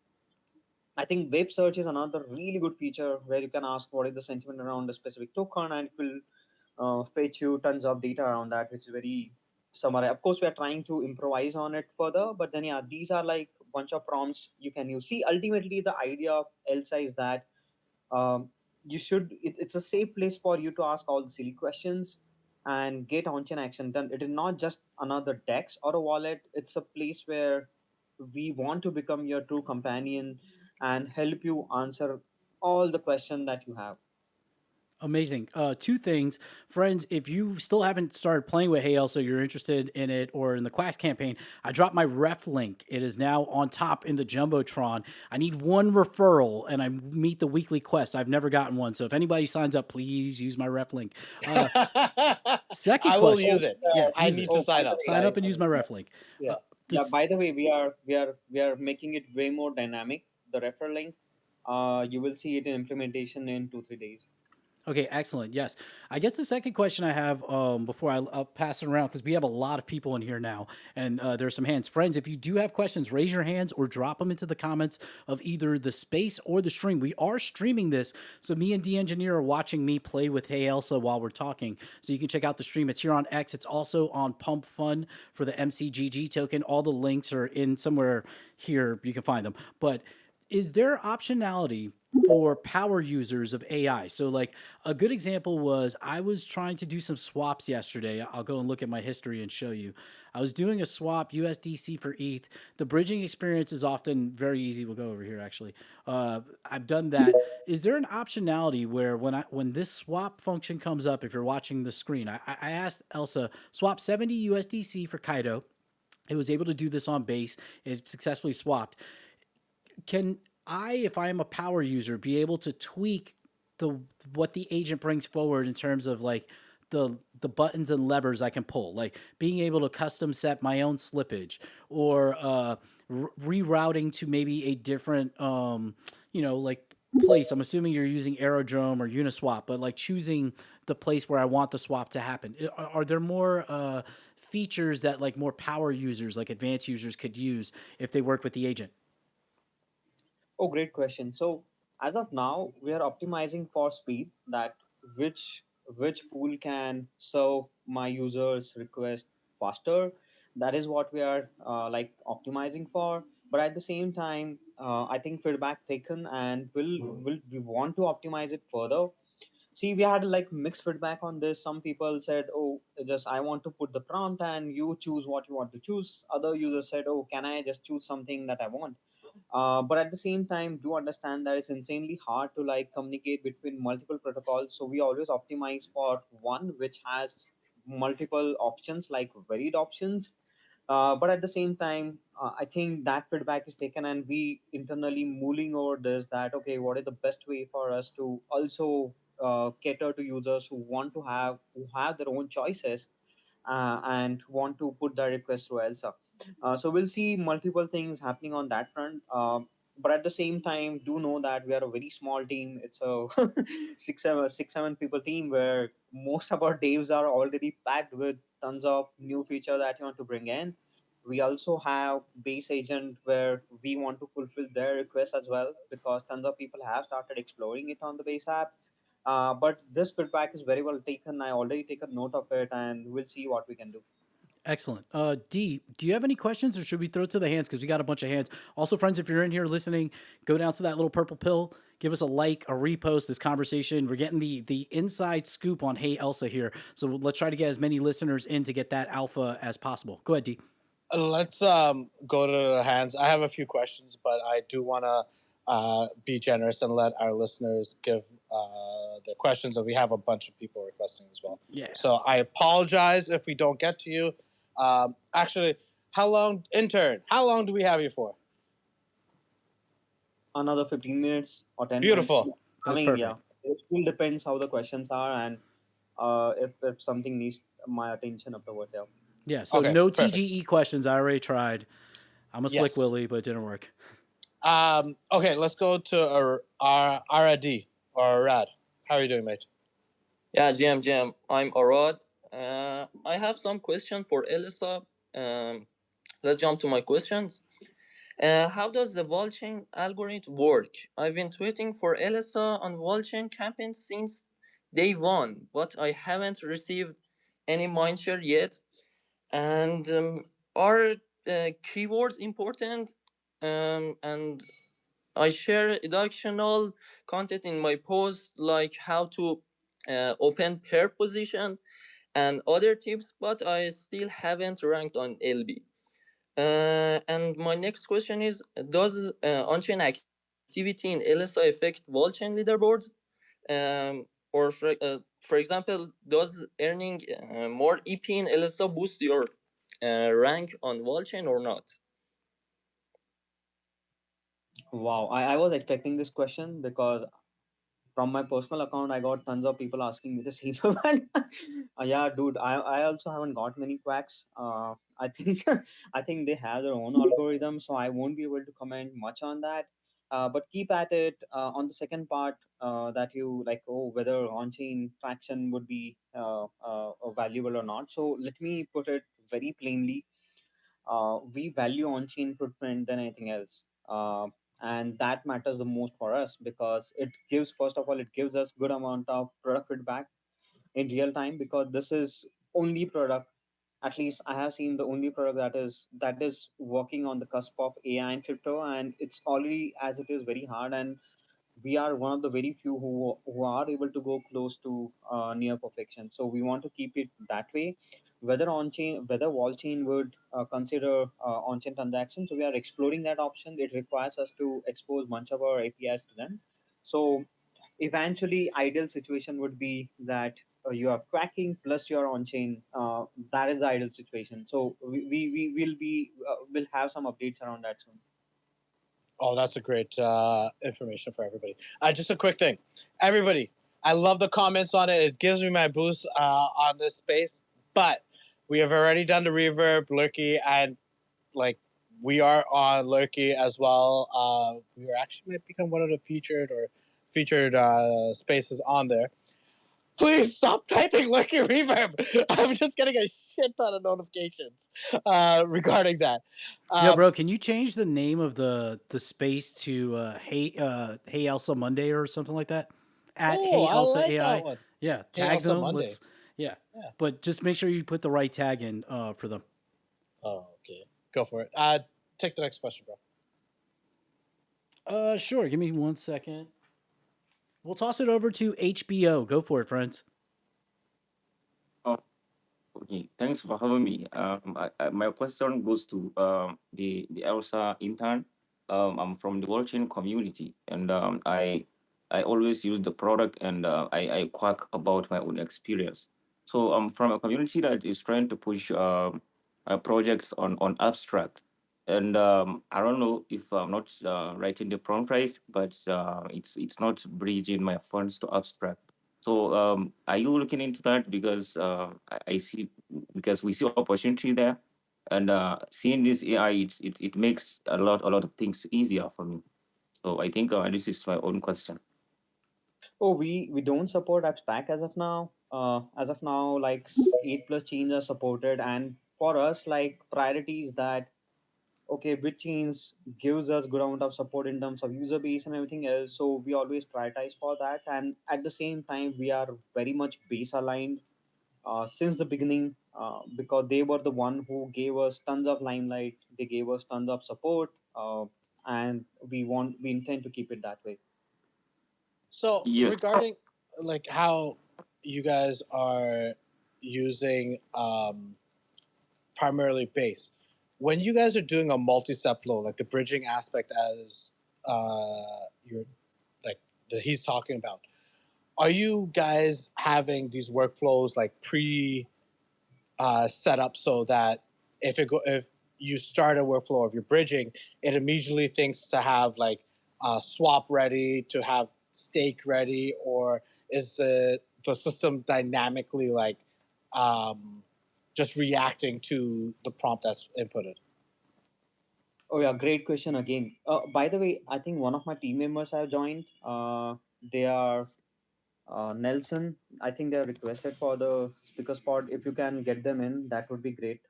Speaker 4: I think web search is another really good feature where you can ask what is the sentiment around a specific token, and it will fetch you tons of data around that, which is very summary. Of course, we are trying to improvise on it further, but then yeah, these are like bunch of prompts you can use. See, ultimately the idea of Elsa is that um, it's a safe place for you to ask all the silly questions and get on-chain action done. It is not just another dex or a wallet. It's a place where we want to become your true companion and help you answer all the question that you have.
Speaker 1: Amazing. Two things, friends. If you still haven't started playing with Hey Elsa, you're interested in it or in the Quacks campaign, I dropped my ref link. It is now on top in the Jumbotron. I need one referral and I meet the weekly quest. I've never gotten one. So if anybody signs up, please use my ref link. Second
Speaker 2: I will
Speaker 1: question.
Speaker 2: use it.
Speaker 1: Yeah,
Speaker 2: I
Speaker 1: use
Speaker 2: need
Speaker 1: it.
Speaker 2: to
Speaker 4: Oh, by
Speaker 2: sign
Speaker 4: the
Speaker 2: up.
Speaker 4: way,
Speaker 1: Sign
Speaker 2: Sign
Speaker 1: up
Speaker 2: up.
Speaker 1: and use my
Speaker 4: yeah,
Speaker 1: ref link.
Speaker 2: Yeah.
Speaker 4: yeah.
Speaker 1: This
Speaker 4: By the way, we are making it way more dynamic. The referral link, you will see it in implementation in 2 3 days.
Speaker 1: Okay, excellent. Yes. I guess the second question I have before I'll pass it around, because we have a lot of people in here now and there's some hands. Friends, if you do have questions, raise your hands or drop them into the comments of either the space or the stream. We are streaming this. So me and D Engineer are watching me play with Hey Elsa while we're talking. So you can check out the stream. It's here on X. It's also on Pump Fun for the MCGG token. All the links are in somewhere here. You can find them. But is there optionality for power users of AI? So, like a good example was I was trying to do some swaps yesterday. I'll go and look at my history and show you. I was doing a swap USDC for ETH. The bridging experience is often very easy. We'll go over here actually. I've done that. Is there an optionality where when this swap function comes up, if you're watching the screen, I asked Elsa swap 70 USDC for Kaido. It was able to do this on base. It successfully swapped. Can I, if I am a power user, be able to tweak the what the agent brings forward in terms of like the buttons and levers I can pull, like being able to custom set my own slippage or rerouting to maybe a different like place. I'm assuming you're using Aerodrome or Uniswap, but like choosing the place where I want the swap to happen. Are there more features that like more power users, like advanced users, could use if they work with the agent?
Speaker 4: Oh, great question. So as of now, we are optimizing for speed, that which which pool can serve my users' request faster. That is what we are like optimizing for. But at the same time, I think feedback taken, and will we want to optimize it further. See, we had like mixed feedback on this. Some people said, oh, just I want to put the prompt and you choose what you want to choose. Other users said, oh, can I just choose something that I want? But at the same time, do understand that it's insanely hard to like communicate between multiple protocols. So we always optimize for one which has multiple options, like varied options. But at the same time, I think that feedback is taken, and we internally mulling over this, that okay, what is the best way for us to also cater to users who have their own choices, and want to put the request to Elsa. So we'll see multiple things happening on that front. But at the same time, do know that we are a very small team. It's a six, seven people team where most of our devs are already packed with tons of new feature that you want to bring in. We also have base agent where we want to fulfill their requests as well, because tons of people have started exploring it on the base app. But this feedback is very well taken. I already taken note of it, and we'll see what we can do.
Speaker 1: Excellent. D, do you have any questions or should we throw it to the hands? Because we got a bunch of hands. Also, friends, if you're in here listening, go down to that little purple pill, give us a like, a repost this conversation. We're getting the inside scoop on Hey Elsa here. So let's try to get as many listeners in to get that alpha as possible. Go ahead, D.
Speaker 2: Let's go to the hands. I have a few questions, but I do want to be generous and let our listeners give their questions. And we have a bunch of people requesting as well.
Speaker 1: Yeah.
Speaker 2: So I apologize if we don't get to you. Actually, how long, intern? How long do we have you for?
Speaker 4: Another 15 minutes or 10 minutes.
Speaker 2: Beautiful.
Speaker 4: I
Speaker 1: That's
Speaker 4: mean, yeah,
Speaker 1: perfect.
Speaker 4: it still depends how the questions are, and if something needs my attention afterwards. Yeah.
Speaker 1: Yeah. So
Speaker 2: Okay,
Speaker 1: no
Speaker 2: perfect.
Speaker 1: TGE questions. I already tried. I'm a slick
Speaker 2: Yes.
Speaker 1: Willie, but it didn't work.
Speaker 2: Okay, let's go to RAD or Rad. How are you doing, mate?
Speaker 5: Yeah, GM, I'm Arad. I have some question for Elisa. Let's jump to my questions. How does the wallchain algorithm work? I've been tweeting for Elisa on wallchain campaign since day one, but I haven't received any mindshare yet. And are keywords important? And I share educational content in my post, like how to open pair position and other tips, but I still haven't ranked on LB. And my next question is: does on-chain activity in LSI affect wall-chain leaderboards? Or for example, does earning more EP in LSI boost your rank on wall-chain or not?
Speaker 4: Wow, I was expecting this question, because from my personal account, I got tons of people asking me the same. Yeah, dude, I also haven't got many quacks. I think I think they have their own algorithm, so I won't be able to comment much on that. But keep at it. On the second part, that you like, oh, whether on-chain traction would be valuable or not. So let me put it very plainly. We value on-chain footprint than anything else, and that matters the most for us because it gives, first of all, it gives us good amount of product feedback in real time, because this is only product, at least I have seen the only product that is working on the cusp of AI and crypto, and it's already as it is very hard, and we are one of the very few who are able to go close to near perfection. So we want to keep it that way. Whether wall chain would consider on chain transactions, so we are exploring that option. It requires us to expose bunch of our APIs to them. So eventually ideal situation would be that you are cracking plus you're on chain. That is the ideal situation. So we will be will have some updates around that soon.
Speaker 2: Oh, that's a great information for everybody. Just a quick thing, everybody. I love the comments on it. It gives me my boost on this space. But we have already done the reverb, Lurky, and like we are on Lurky as well. We are actually might become one of the featured spaces on there. Please stop typing Lurky Reverb. I'm just getting a shit ton of notifications regarding that.
Speaker 1: Yo,
Speaker 2: Um,
Speaker 1: bro, can you change the name of the space to Hey Elsa Monday or something like that? At
Speaker 2: oh,
Speaker 1: Hey
Speaker 2: I
Speaker 1: Elsa
Speaker 2: like that
Speaker 1: AI.
Speaker 2: one.
Speaker 1: Yeah,
Speaker 2: Hey,
Speaker 1: tag
Speaker 2: Elsa
Speaker 1: them.
Speaker 2: Monday.
Speaker 1: Let's yeah,
Speaker 2: Yeah.
Speaker 1: but just make sure you put the right tag in for them.
Speaker 2: Oh, okay. Go for it. Take the next question, bro.
Speaker 1: Sure. Give me 1 second. We'll toss it over to HBO. Go for it, friends.
Speaker 6: Oh, okay. Thanks for having me. My question goes to the Elsa intern. I'm from the wallchain community, and I always use the product, and I quack about my own experience. So I'm from a community that is trying to push projects on abstract, and I don't know if I'm not writing the prompt right, but it's not bridging my funds to abstract. So, are you looking into that? Because I see, because we see opportunity there, and seeing this AI, it makes a lot of things easier for me. So I think this is my own question.
Speaker 4: Oh, we don't support abstract as of now. As of now, like 8+ chains are supported, and for us, like priorities that okay, which chains gives us good amount of support in terms of user base and everything else. So we always prioritize for that, and at the same time, we are very much base aligned since the beginning because they were the one who gave us tons of limelight. They gave us tons of support, and we intend to keep it that way.
Speaker 2: So
Speaker 6: Yes.
Speaker 2: regarding like how you guys are using primarily base, when you guys are doing a multi-step flow, like the bridging aspect as you're like that he's talking about, are you guys having these workflows like pre set up so that if you start a workflow of your bridging, it immediately thinks to have like swap ready, to have stake ready, or is the system dynamically like um, just reacting to the prompt that's inputted?
Speaker 4: Oh yeah, great question again. By the way, I think one of my team members have joined. They are Nelson. I think they are requested for the speaker spot. If you can get them in, that would be great.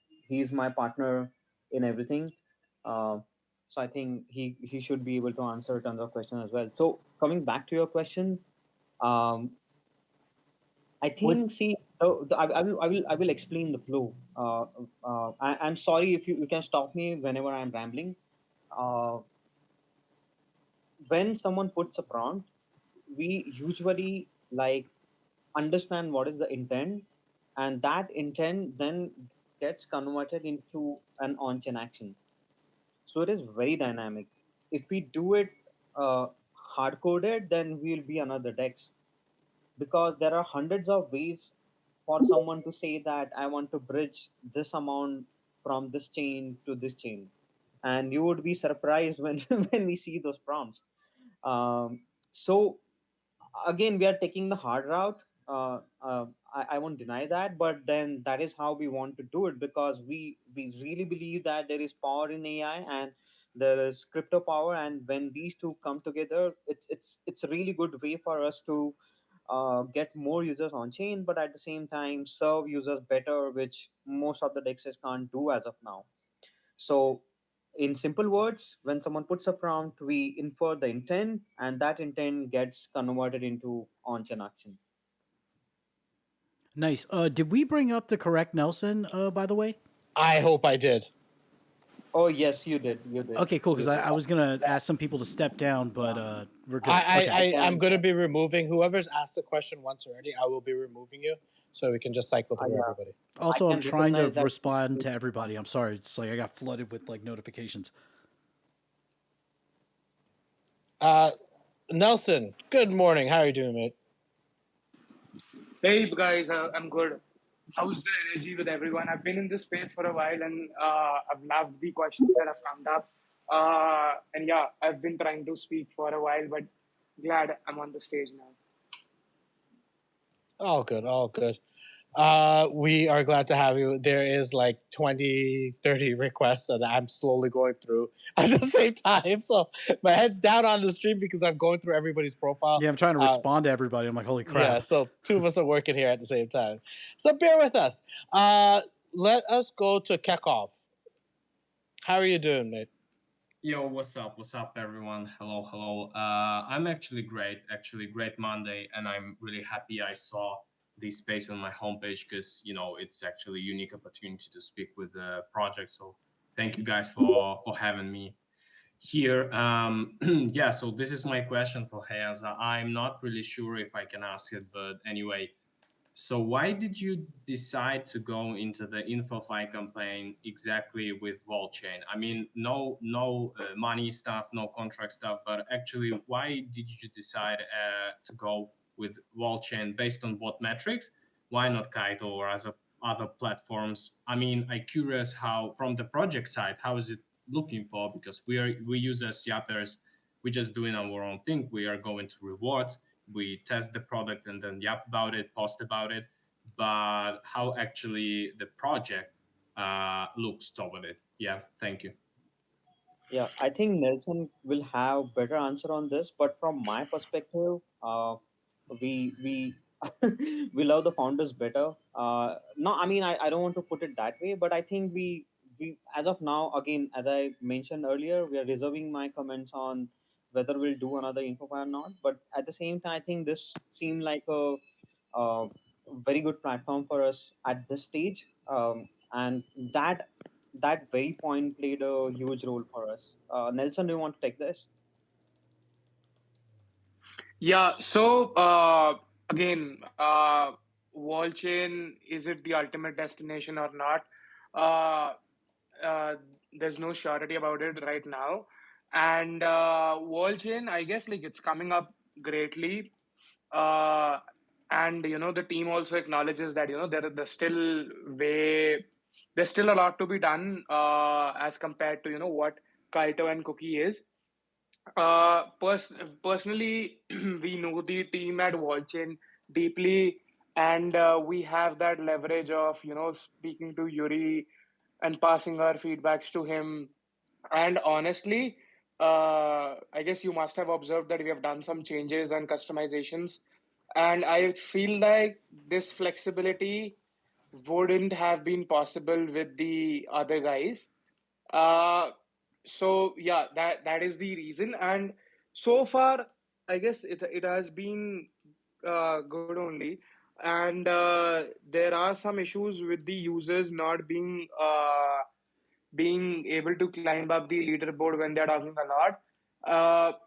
Speaker 4: He's my partner in everything. Uh, so I think he should be able to answer tons of questions as well. So coming back to your question, um, I
Speaker 1: What
Speaker 4: think see, I will explain the flow. I'm sorry if you can stop me whenever I'm rambling. Uh, when someone puts a prompt, we usually like understand what is the intent, and that intent then gets converted into an on-chain action. So it is very dynamic. If we do it uh, hard coded, then we'll be another dex, because there are hundreds of ways for someone to say that I want to bridge this amount from this chain to this chain, and you would be surprised when when we see those prompts. So again, we are taking the hard route. I won't deny that, but then that is how we want to do it, because we really believe that there is power in AI, and there is crypto power, and when these two come together, it's a really good way for us to get more users on chain, but at the same time serve users better, which most of the dexes can't do as of now. So in simple words, when someone puts a prompt, we infer the intent, and that intent gets converted into on-chain action.
Speaker 1: Nice. Did we bring up the correct Nelson? By the way.
Speaker 2: I hope I did.
Speaker 4: Oh yes, you did. You did.
Speaker 1: Okay, cool. Because
Speaker 4: You did.
Speaker 1: I was gonna ask some people to step down, but
Speaker 4: Yeah.
Speaker 1: we're good.
Speaker 2: I,
Speaker 1: Okay.
Speaker 2: I,
Speaker 4: I
Speaker 2: I I'm
Speaker 4: can.
Speaker 2: gonna be removing whoever's asked the question once already. I will be removing you, so we can just cycle through
Speaker 4: Yeah.
Speaker 2: everybody.
Speaker 4: I
Speaker 1: Also, I'm
Speaker 4: can
Speaker 1: trying to
Speaker 4: recognize that.
Speaker 1: respond to everybody. I'm sorry. It's like I got flooded with like notifications.
Speaker 2: Uh, Nelson, good morning. How are you doing, mate?
Speaker 7: Hey guys, I'm good. How's the energy with everyone? I've been in this space for a while and I've loved the questions that have come up. And yeah, I've been trying to speak for a while, but glad I'm on the stage now.
Speaker 2: All good, all good. We are glad to have you. There is like 20, 30 requests that I'm slowly going through at the same time. So my head's down on the stream because I'm going through everybody's profile.
Speaker 1: Yeah, I'm trying to respond to everybody. I'm like, holy crap.
Speaker 2: Yeah, so two of us are working here at the same time. So bear with us. Let us go to Kekov. How are you doing, mate?
Speaker 8: Yo, what's up? What's up, everyone? Hello, hello. I'm actually great. Actually, great Monday, and I'm really happy I saw this space on my homepage because it's actually a unique opportunity to speak with the project. So thank you guys for having me here. Yeah. So this is my question for Hansa. I'm not really sure if I can ask it, but anyway, so why did you decide to go into the InfoFi campaign exactly with wallchain? I mean, no money stuff, no contract stuff, but actually, why did you decide to go with wallchain based on what metrics? Why not Kaito or other platforms? I mean, I'm curious how from the project side, how is it looking for? Because we use as yappers, we're just doing our own thing. We are going to rewards, we test the product and then yap about it, post about it, but how actually the project looks toward it. Yeah, thank you.
Speaker 4: Yeah, I think Nelson will have better answer on this, but from my perspective, we we love the founders better. No, I mean I don't want to put it that way, but I think we as of now, again, as I mentioned earlier, we are reserving my comments on whether we'll do another info or not. But at the same time, I think this seemed like a very good platform for us at this stage, and that very point played a huge role for us. Nelson, do you want to take this?
Speaker 7: Yeah, so again, wall chain, is it the ultimate destination or not? Uh, uh, there's no surety about it right now. And wall chain, I guess, like it's coming up greatly. Uh, and the team also acknowledges that there's still there's still a lot to be done as compared to what Kaito and Cookie is. Personally, we know the team at Wallchain deeply, and we have that leverage of speaking to Yuri and passing our feedbacks to him. And honestly, I guess you must have observed that we have done some changes and customizations, and I feel like this flexibility wouldn't have been possible with the other guys. Uh, so yeah, that is the reason. And so far, I guess it has been good only. And there are some issues with the users not being able to climb up the leaderboard when they're talking a lot.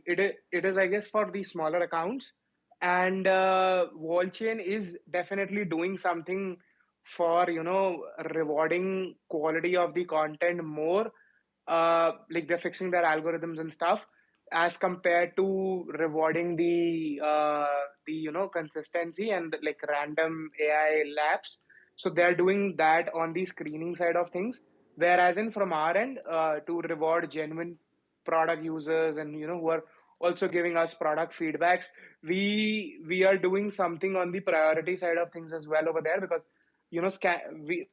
Speaker 7: It is, I guess, for the smaller accounts, and Wallchain is definitely doing something for rewarding quality of the content more. Like they're fixing their algorithms and stuff, as compared to rewarding the consistency and like random AI labs. So they're doing that on the screening side of things. Whereas in from our end, to reward genuine product users and who are also giving us product feedbacks, we are doing something on the priority side of things as well over there, because we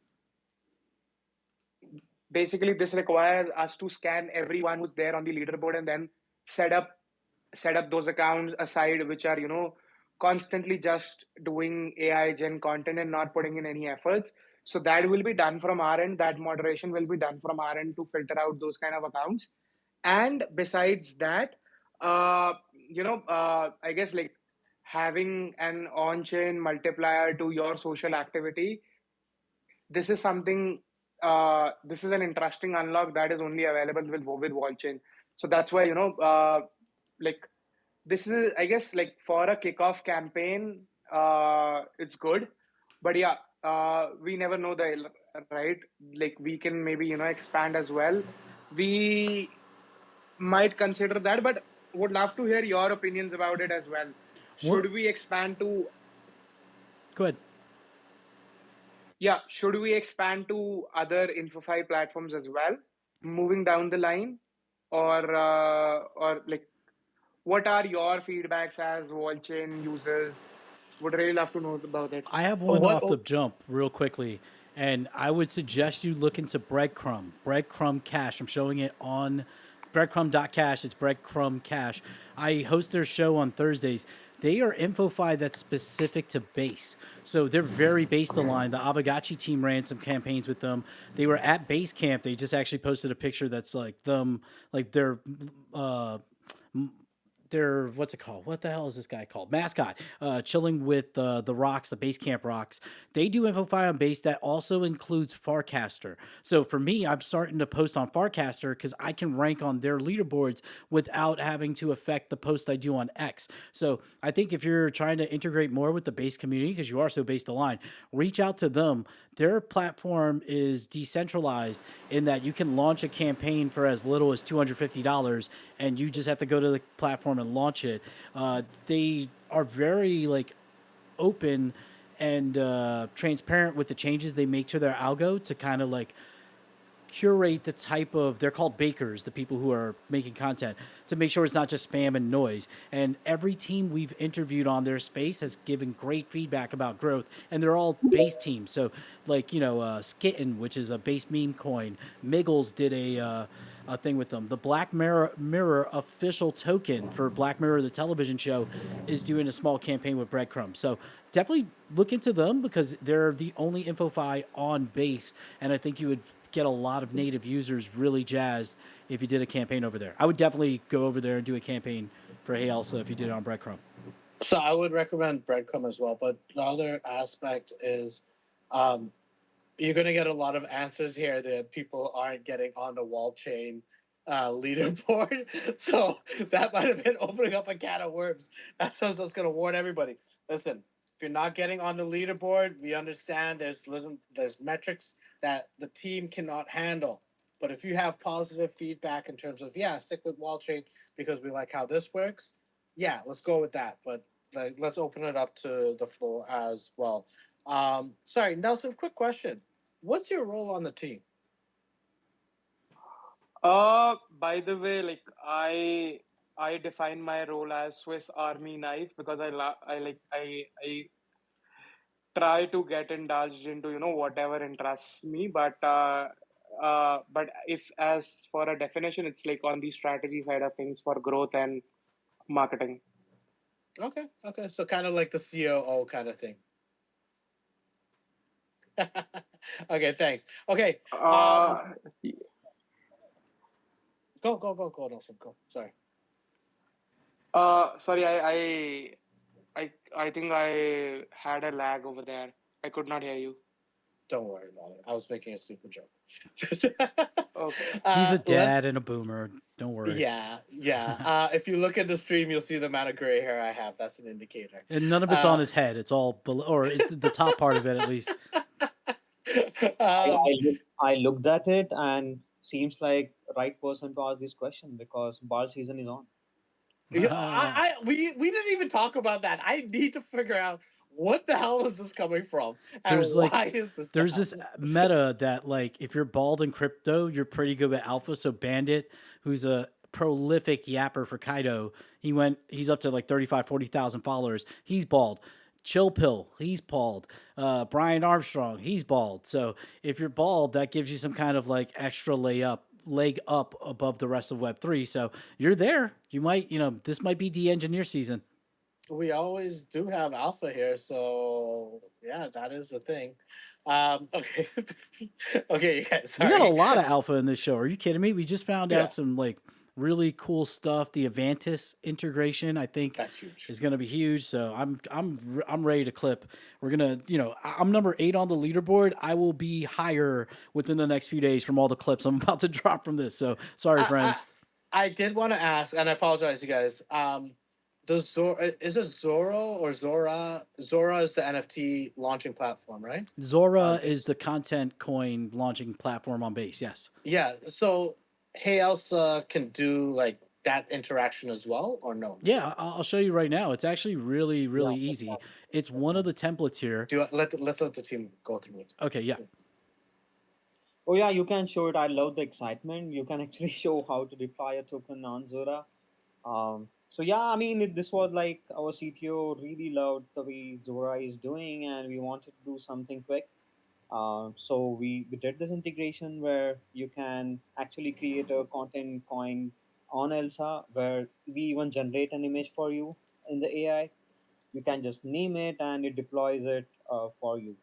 Speaker 7: basically this requires us to scan everyone who's there on the leaderboard and then set up set up those accounts aside which are constantly just doing AI gen content and not putting in any efforts. So that will be done from our end. That moderation will be done from our end to filter out those kind of accounts. And besides that, I guess like having an on-chain multiplier to your social activity, this is something. This is an interesting unlock that is only available with wallchain. So that's why like this is, I guess, like for a kickoff campaign, it's good, but yeah, we never know the right. Like we can maybe expand as well. We might consider that, but would love to hear your opinions about it as well.
Speaker 1: What?
Speaker 7: Should we expand to
Speaker 1: Go ahead.
Speaker 7: Yeah, should we expand to other InfoFi platforms as well, moving down the line, or like what are your feedbacks as wallchain users? Would really love to know about it.
Speaker 1: I have one
Speaker 2: What?
Speaker 1: off the jump real quickly, and I would suggest you look into Breadcrumb. Breadcrumb Cash. I'm showing it on breadcrumb.cash. It's Breadcrumb Cash. I host their show on Thursdays. They are InfoFi that's specific to base. So they're very base aligned. The Avagachi team ran some campaigns with them. They were at base camp. They just actually posted a picture that's like them, like uh, their what's it called? What the hell is this guy called? Mascot, chilling with the rocks, the base camp rocks. They do InfoFi on base that also includes Farcaster. So for me, I'm starting to post on Farcaster because I can rank on their leaderboards without having to affect the post I do on X. So I think if you're trying to integrate more with the base community, because you are so based aligned, reach out to them. Their platform is decentralized in that you can launch a campaign for as little as $250 and you just have to go to the platform and launch it. They are very like open and transparent with the changes they make to their algo to kind of like curate the type of, they're called bakers, the people who are making content, to make sure it's not just spam and noise. And every team we've interviewed on their space has given great feedback about growth, and they're all base teams. So like Skitten, which is a base meme coin, Miggles did a thing with them. The Black Mirror official token for Black Mirror, the television show, is doing a small campaign with Breadcrumbs. So definitely look into them because they're the only InfoFi on base, and I think you would get a lot of native users really jazzed if you did a campaign over there. I would definitely go over there and do a campaign for Hey Elsa if you did it on Breadcrumb.
Speaker 2: So I would recommend Breadcrumb as well. But the other aspect is, um, you're going to get a lot of answers here that people aren't getting on the wall chain leaderboard. So that might have been opening up a can of worms. That's what I was going to warn everybody. Listen, if you're not getting on the leaderboard, we understand there's metrics that the team cannot handle. But if you have positive feedback in terms of, yeah, stick with wall chain because we like how this works, yeah, let's go with that. But like, let's open it up to the floor as well. Sorry, Nelson, quick question. What's your role on the team?
Speaker 7: By the way, like I define my role as Swiss Army knife because I try to get indulged into whatever interests me, but if as for a definition, it's like on the strategy side of things for growth and marketing.
Speaker 2: Okay. So kind of like the COO kind of thing. Okay, thanks. Okay.
Speaker 7: Uh,
Speaker 2: Go, Nelson. Go. Sorry.
Speaker 7: Sorry, I think I had a lag over there. I could not hear you.
Speaker 2: Don't worry about it. I was making a stupid joke.
Speaker 7: Okay.
Speaker 1: He's a
Speaker 2: Let's.
Speaker 1: dad and a boomer. Don't worry.
Speaker 2: Yeah. If you look at the stream, you'll see the amount of gray hair I have. That's an indicator.
Speaker 1: And none of it's on his head. It's all below, or the top part of it at least.
Speaker 2: um,
Speaker 4: I looked at it and seems like right person to ask this question because ball season is on.
Speaker 2: we didn't even talk about that. I need to figure out what the hell is this coming from and
Speaker 1: There's like
Speaker 2: why is this
Speaker 1: there's
Speaker 2: now?
Speaker 1: this meta that like if you're bald in crypto, you're pretty good with alpha. So Bandit, who's a prolific yapper for Kaido, he's up to like 35, 40,000 followers. He's bald. Chill Pill, he's bald. Brian Armstrong, he's bald. So if you're bald, that gives you some kind of like extra leg up above the rest of Web3. So you're there. You might, this might be de-engineer season.
Speaker 2: We always do have alpha here, so yeah, that is the thing. Okay, okay, yeah,
Speaker 1: We got a
Speaker 2: sorry.
Speaker 1: lot of alpha in this show. Are you kidding me? We just found
Speaker 2: Yeah,
Speaker 1: out some like really cool stuff. The Avantis integration, I think,
Speaker 2: that's huge.
Speaker 1: is going to be huge. So I'm ready to clip. We're gonna, I'm number 8 on the leaderboard. I will be higher within the next few days from all the clips I'm about to drop from this. So sorry,
Speaker 2: I I,
Speaker 1: friends.
Speaker 2: I did want to ask, and I apologize, you guys. Does Zora is it Zoro or Zora? Zora is the NFT launching platform, right?
Speaker 1: Zora is
Speaker 2: Base.
Speaker 1: the content coin launching platform on base. Yes.
Speaker 2: Yeah. So, Hey Elsa can do like that interaction as well, or no?
Speaker 1: Yeah, I'll show you right now. It's actually really,
Speaker 4: Yeah,
Speaker 1: really easy. It's one of the templates here.
Speaker 2: Do you, let's let the team go through it.
Speaker 1: Okay, yeah.
Speaker 4: oh yeah, you can show it. I love the excitement. You can actually show how to deploy a token on Zora. So yeah, I mean, this was like our CTO really loved the way Zora is doing, and we wanted to do something quick. So we did this integration where you can actually create a content coin on Elsa, where we even generate an image for you in the AI. You can just name it, and it deploys it for you.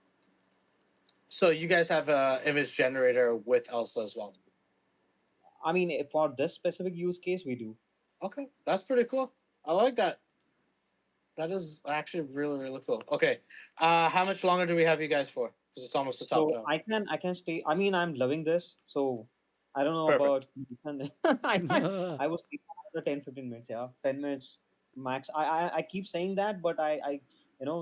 Speaker 2: So you guys have a image generator with Elsa as well.
Speaker 4: I mean, for this specific use case, we do.
Speaker 2: Okay, that's pretty cool. I like that. That is actually really really cool. Okay, how much longer do we have you guys for? Because it's almost the top
Speaker 4: So
Speaker 2: now.
Speaker 4: I can stay. I mean, I'm loving this. So I don't know
Speaker 2: Perfect.
Speaker 4: about I was thinking another 10-15 minutes. Yeah, 10 minutes max. I keep saying that, but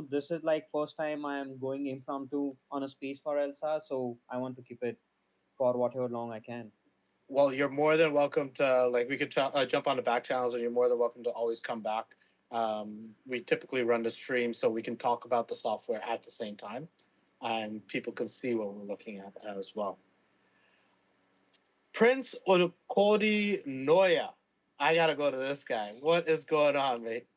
Speaker 4: this is like first time I'm going impromptu on a space for Elsa. So I want to keep it for whatever long I can.
Speaker 2: Well, you're more than welcome to like we could jump on the back channels, and you're more than welcome to always come back. We typically run the stream so we can talk about the software at the same time, and people can see what we're looking at as well. Prince Olukodi Noya. I gotta go to this guy. What is going on, mate?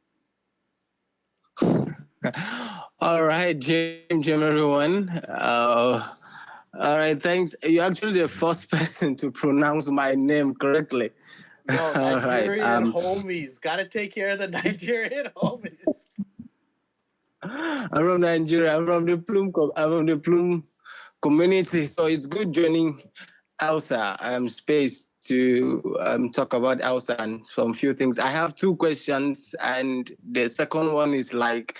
Speaker 9: All right, Jim, everyone. All right, thanks. You're actually the first person to pronounce my name correctly.
Speaker 2: Yo,
Speaker 9: All right.
Speaker 2: Nigerian homies. Gotta take care of the Nigerian homies.
Speaker 9: I'm from Nigeria. I'm from the Plume community. So it's good joining Elsa space to talk about Elsa and some few things. I have two questions, and the second one is like,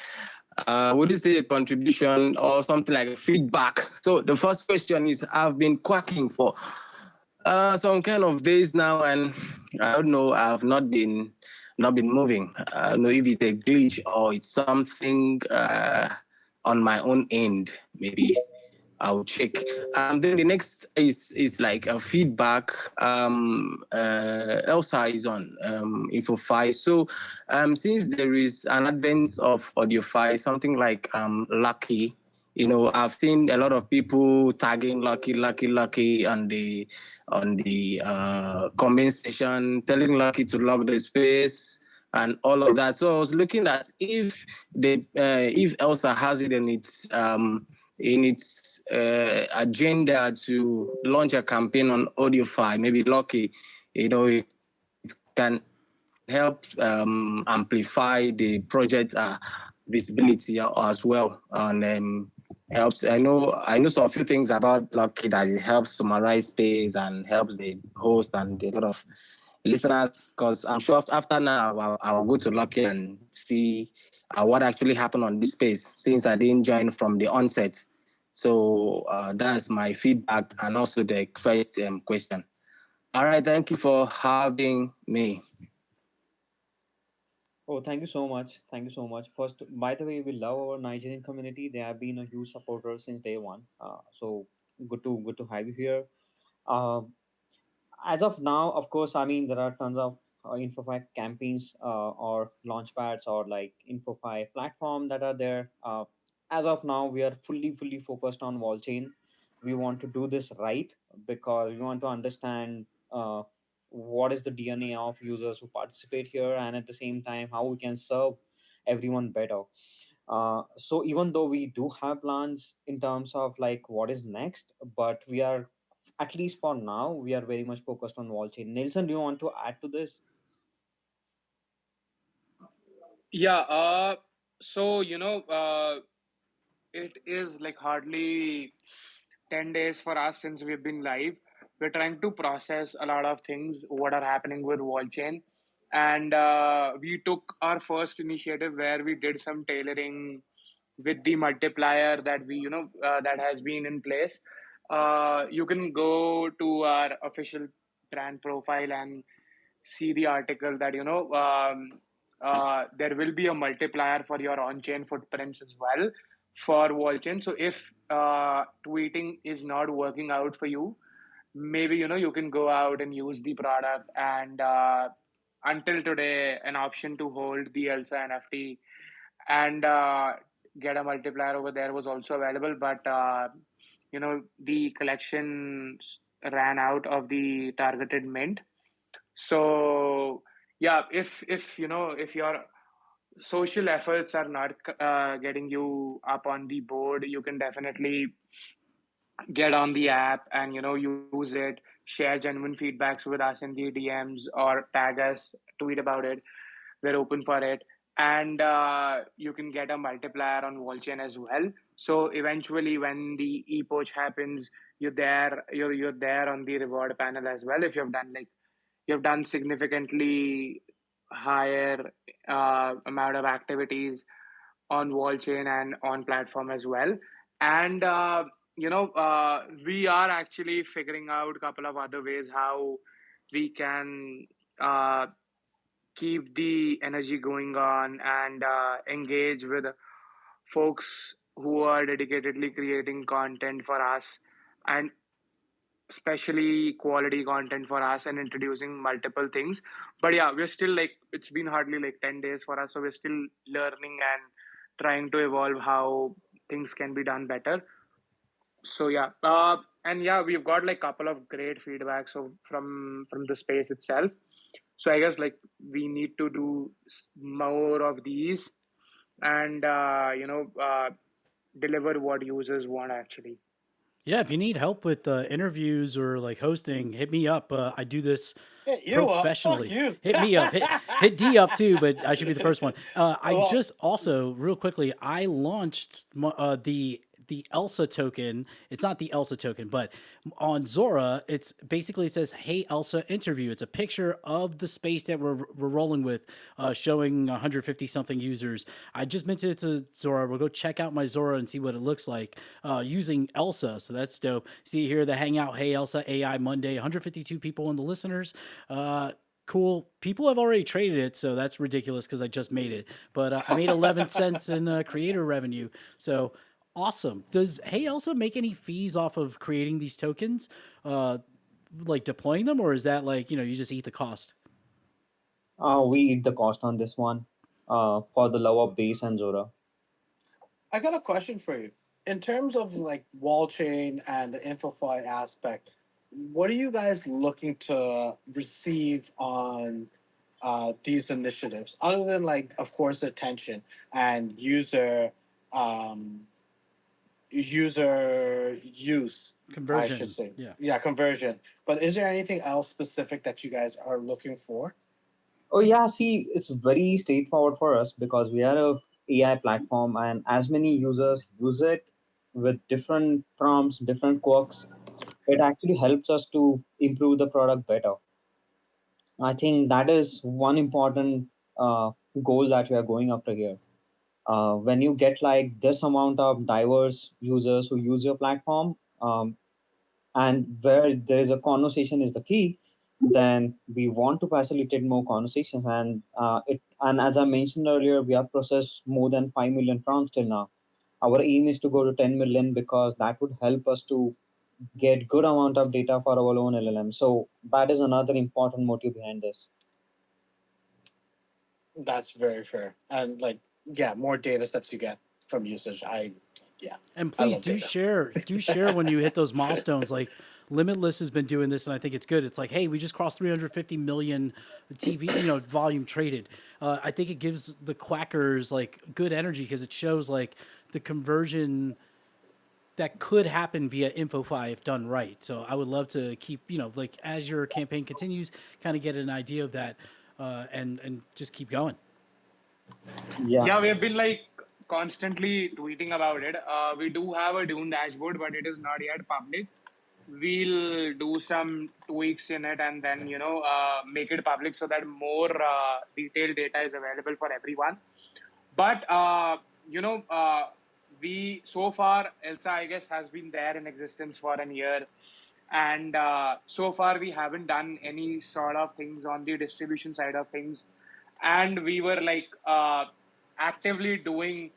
Speaker 9: would you say a contribution or something like a feedback? So the first question is, I've been quacking for some kind of days now, and I don't know. I've not been moving. I don't know if it's a glitch or it's something on my own end. Maybe I'll check. Then the next is like a feedback. Elsa is on InfoFi. So since there is an advent of AudioFi, something like Lucky, I've seen a lot of people tagging Lucky on the comment section, telling Lucky to lock the space and all of that. So I was looking at if Elsa has it in its agenda to launch a campaign on AudioFi, maybe Lucky, it can help amplify the project visibility as well, and helps. I know some few things about Lucky, that it helps summarize space and helps the host and a lot of listeners, because I'm sure after now I'll go to Lucky and see what actually happened on this space, since I didn't join from the onset. So that's my feedback and also the first question. All right, thank you for having me.
Speaker 4: Oh, thank you so much. Thank you so much. First, by the way, we love our Nigerian community. They have been a huge supporter since day one. So good to have you here. Um, as of now, of course, I mean, there are tons of InfoFi campaigns or launchpads or like InfoFi platform that are there. As of now, we are fully focused on wallchain. We want to do this right because we want to understand what is the DNA of users who participate here, and at the same time, how we can serve everyone better. So even though we do have plans in terms of like what is next, but we are, at least for now, we are very much focused on wall chain. Nelson, do you want to add to this?
Speaker 7: Yeah. So it is like hardly 10 days for us since we've been live. We're trying to process a lot of things, what are happening with wallchain. And we took our first initiative where we did some tailoring with the multiplier that that has been in place. You can go to our official brand profile and see the article that there will be a multiplier for your on-chain footprints as well for wallchain. So if tweeting is not working out for you, maybe you can go out and use the product. And until today, an option to hold the Elsa NFT and get a multiplier over there was also available, but the collection ran out of the targeted mint. So yeah, if your social efforts are not getting you up on the board, you can definitely get on the app and use it, share genuine feedbacks with us in the DMs or tag us, tweet about it. We're open for it. And you can get a multiplier on wallchain as well. So eventually when the e-poach happens, you're there on the reward panel as well if you've done significantly higher amount of activities on wallchain and on platform as well. And we are actually figuring out a couple of other ways how we can uh, keep the energy going on and engage with folks who are dedicatedly creating content for us, and especially quality content for us, and introducing multiple things. But yeah, we're still like, it's been hardly like 10 days for us, so we're still learning and trying to evolve how things can be done better. So yeah, and yeah, we've got like couple of great feedback so from the space itself. So I guess like we need to do more of these and deliver what users want actually.
Speaker 1: Yeah, if you need help with interviews or like hosting, hit me up. I do this
Speaker 2: Hit you up. Fuck
Speaker 1: professionally.
Speaker 2: you.
Speaker 1: Hit me up. Hit D up too, but I should be the first one. I
Speaker 2: Well,
Speaker 1: just also real quickly, I launched the Elsa token. It's not the Elsa token, but on Zora, it's basically it says "Hey Elsa interview." It's a picture of the space that we're rolling with, showing 150 something users. I just mentioned it to Zora. We'll go check out my Zora and see what it looks like using Elsa. So that's dope. See here the Hangout "Hey Elsa AI Monday." 152 people in the listeners. Cool. People have already traded it, so that's ridiculous because I just made it. But I made 11 cents in creator revenue. So awesome. Does Hey Elsa make any fees off of creating these tokens, like deploying them, or is that like you just eat the cost?
Speaker 4: We eat the cost on this one, for the love of base and Zora.
Speaker 2: I got a question for you. In terms of like wall chain and the InfoFi aspect, what are you guys looking to receive on these initiatives, other than like, of course, attention and um, user use, I should
Speaker 1: Conversion.
Speaker 2: say.
Speaker 1: Yeah.
Speaker 2: Yeah, conversion. But is there anything else specific that you guys are looking for?
Speaker 4: Oh yeah, see, it's very straightforward for us because we are a AI platform, and as many users use it with different prompts, different quirks, it actually helps us to improve the product better. I think that is one important goal that we are going after here. When you get like this amount of diverse users who use your platform, and where there is a conversation is the key, then we want to facilitate more conversations. And as I mentioned earlier, we have processed more than 5 million prompts till now. Our aim is to go to 10 million because that would help us to get good amount of data for our own LLM. So that is another important motive behind this.
Speaker 2: That's very fair. And like, yeah, more data sets you get from usage. Yeah,
Speaker 1: And
Speaker 2: I
Speaker 1: please
Speaker 2: love data.
Speaker 1: do share when you hit those milestones. Like Limitless has been doing this, and I think it's good. It's like, hey, we just crossed 350 million TV, volume traded. I think it gives the quackers like good energy because it shows like the conversion that could happen via InfoFi if done right. So I would love to keep, like as your campaign continues, kind of get an idea of that, and just keep going.
Speaker 4: Yeah.
Speaker 7: Yeah, we have been like constantly tweeting about it. We do have a Dune dashboard, but it is not yet public. We'll do some tweaks in it and then make it public so that more detailed data is available for everyone. But we so far Elsa, I guess, has been there in existence for a year, and so far we haven't done any sort of things on the distribution side of things, and we were like actively doing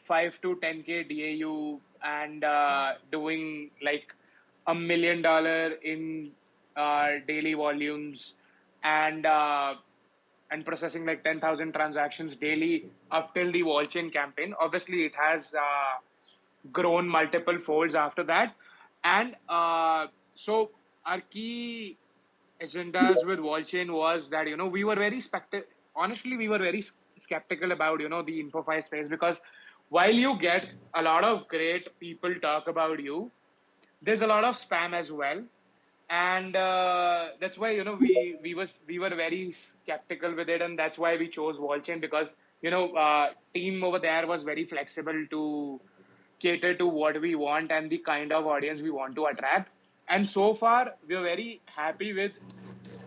Speaker 7: 5 to 10K DAU and doing like $1 million in daily volumes and processing like 10,000 transactions daily up till the wallchain campaign. Obviously, it has grown multiple folds after that. And so our key agendas with wallchain was that, we were very honestly, we were very skeptical about, the InfoFi space, because while you get a lot of great people talk about you, there's a lot of spam as well, and that's why we were very skeptical with it, and that's why we chose wallchain, because team over there was very flexible to cater to what we want and the kind of audience we want to attract. And so far we're very happy with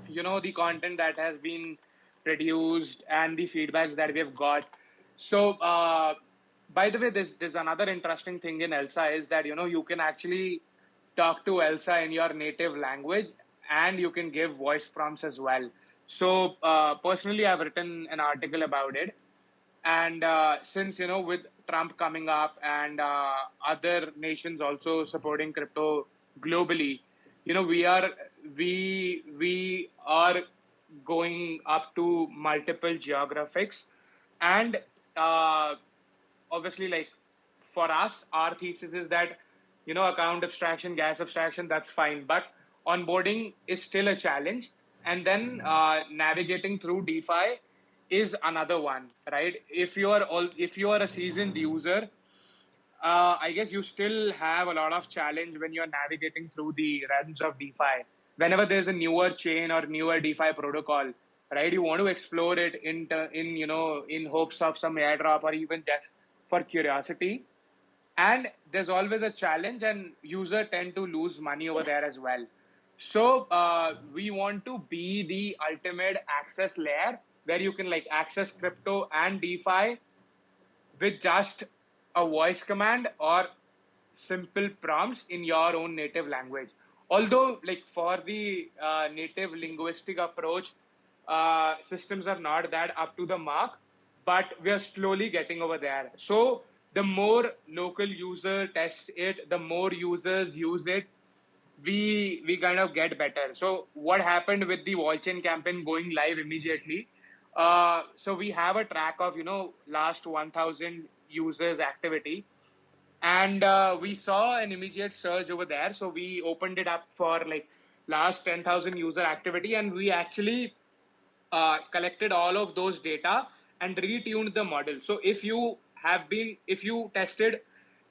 Speaker 7: the content that has been produced and the feedbacks that we have got. So by the way, there's another interesting thing in Elsa is that you can actually talk to Elsa in your native language, and you can give voice prompts as well. So personally, I've written an article about it, and since with Trump coming up and other nations also supporting crypto globally, we are going up to multiple geographics, and uh, obviously, like, for us, our thesis is that account abstraction, gas abstraction, that's fine, but onboarding is still a challenge, and then navigating through DeFi is another one, right? If you are a seasoned user, I guess you still have a lot of challenge when you're navigating through the realms of DeFi. Whenever there's a newer chain or newer DeFi protocol, right? You want to explore it in hopes of some airdrop or even just for curiosity. And there's always a challenge, and user tend to lose money over there as well. So we want to be the ultimate access layer where you can like access crypto and DeFi with just a voice command or simple prompts in your own native language. Although, like, for the native linguistic approach, systems are not that up to the mark, but we are slowly getting over there. So the more local user tests it, the more users use it, we kind of get better. So what happened with the wallchain campaign going live immediately? So we have a track of last 1,000 users activity, and we saw an immediate surge over there. So we opened it up for like last 10,000 user activity, and we actually collected all of those data and retuned the model. So if you tested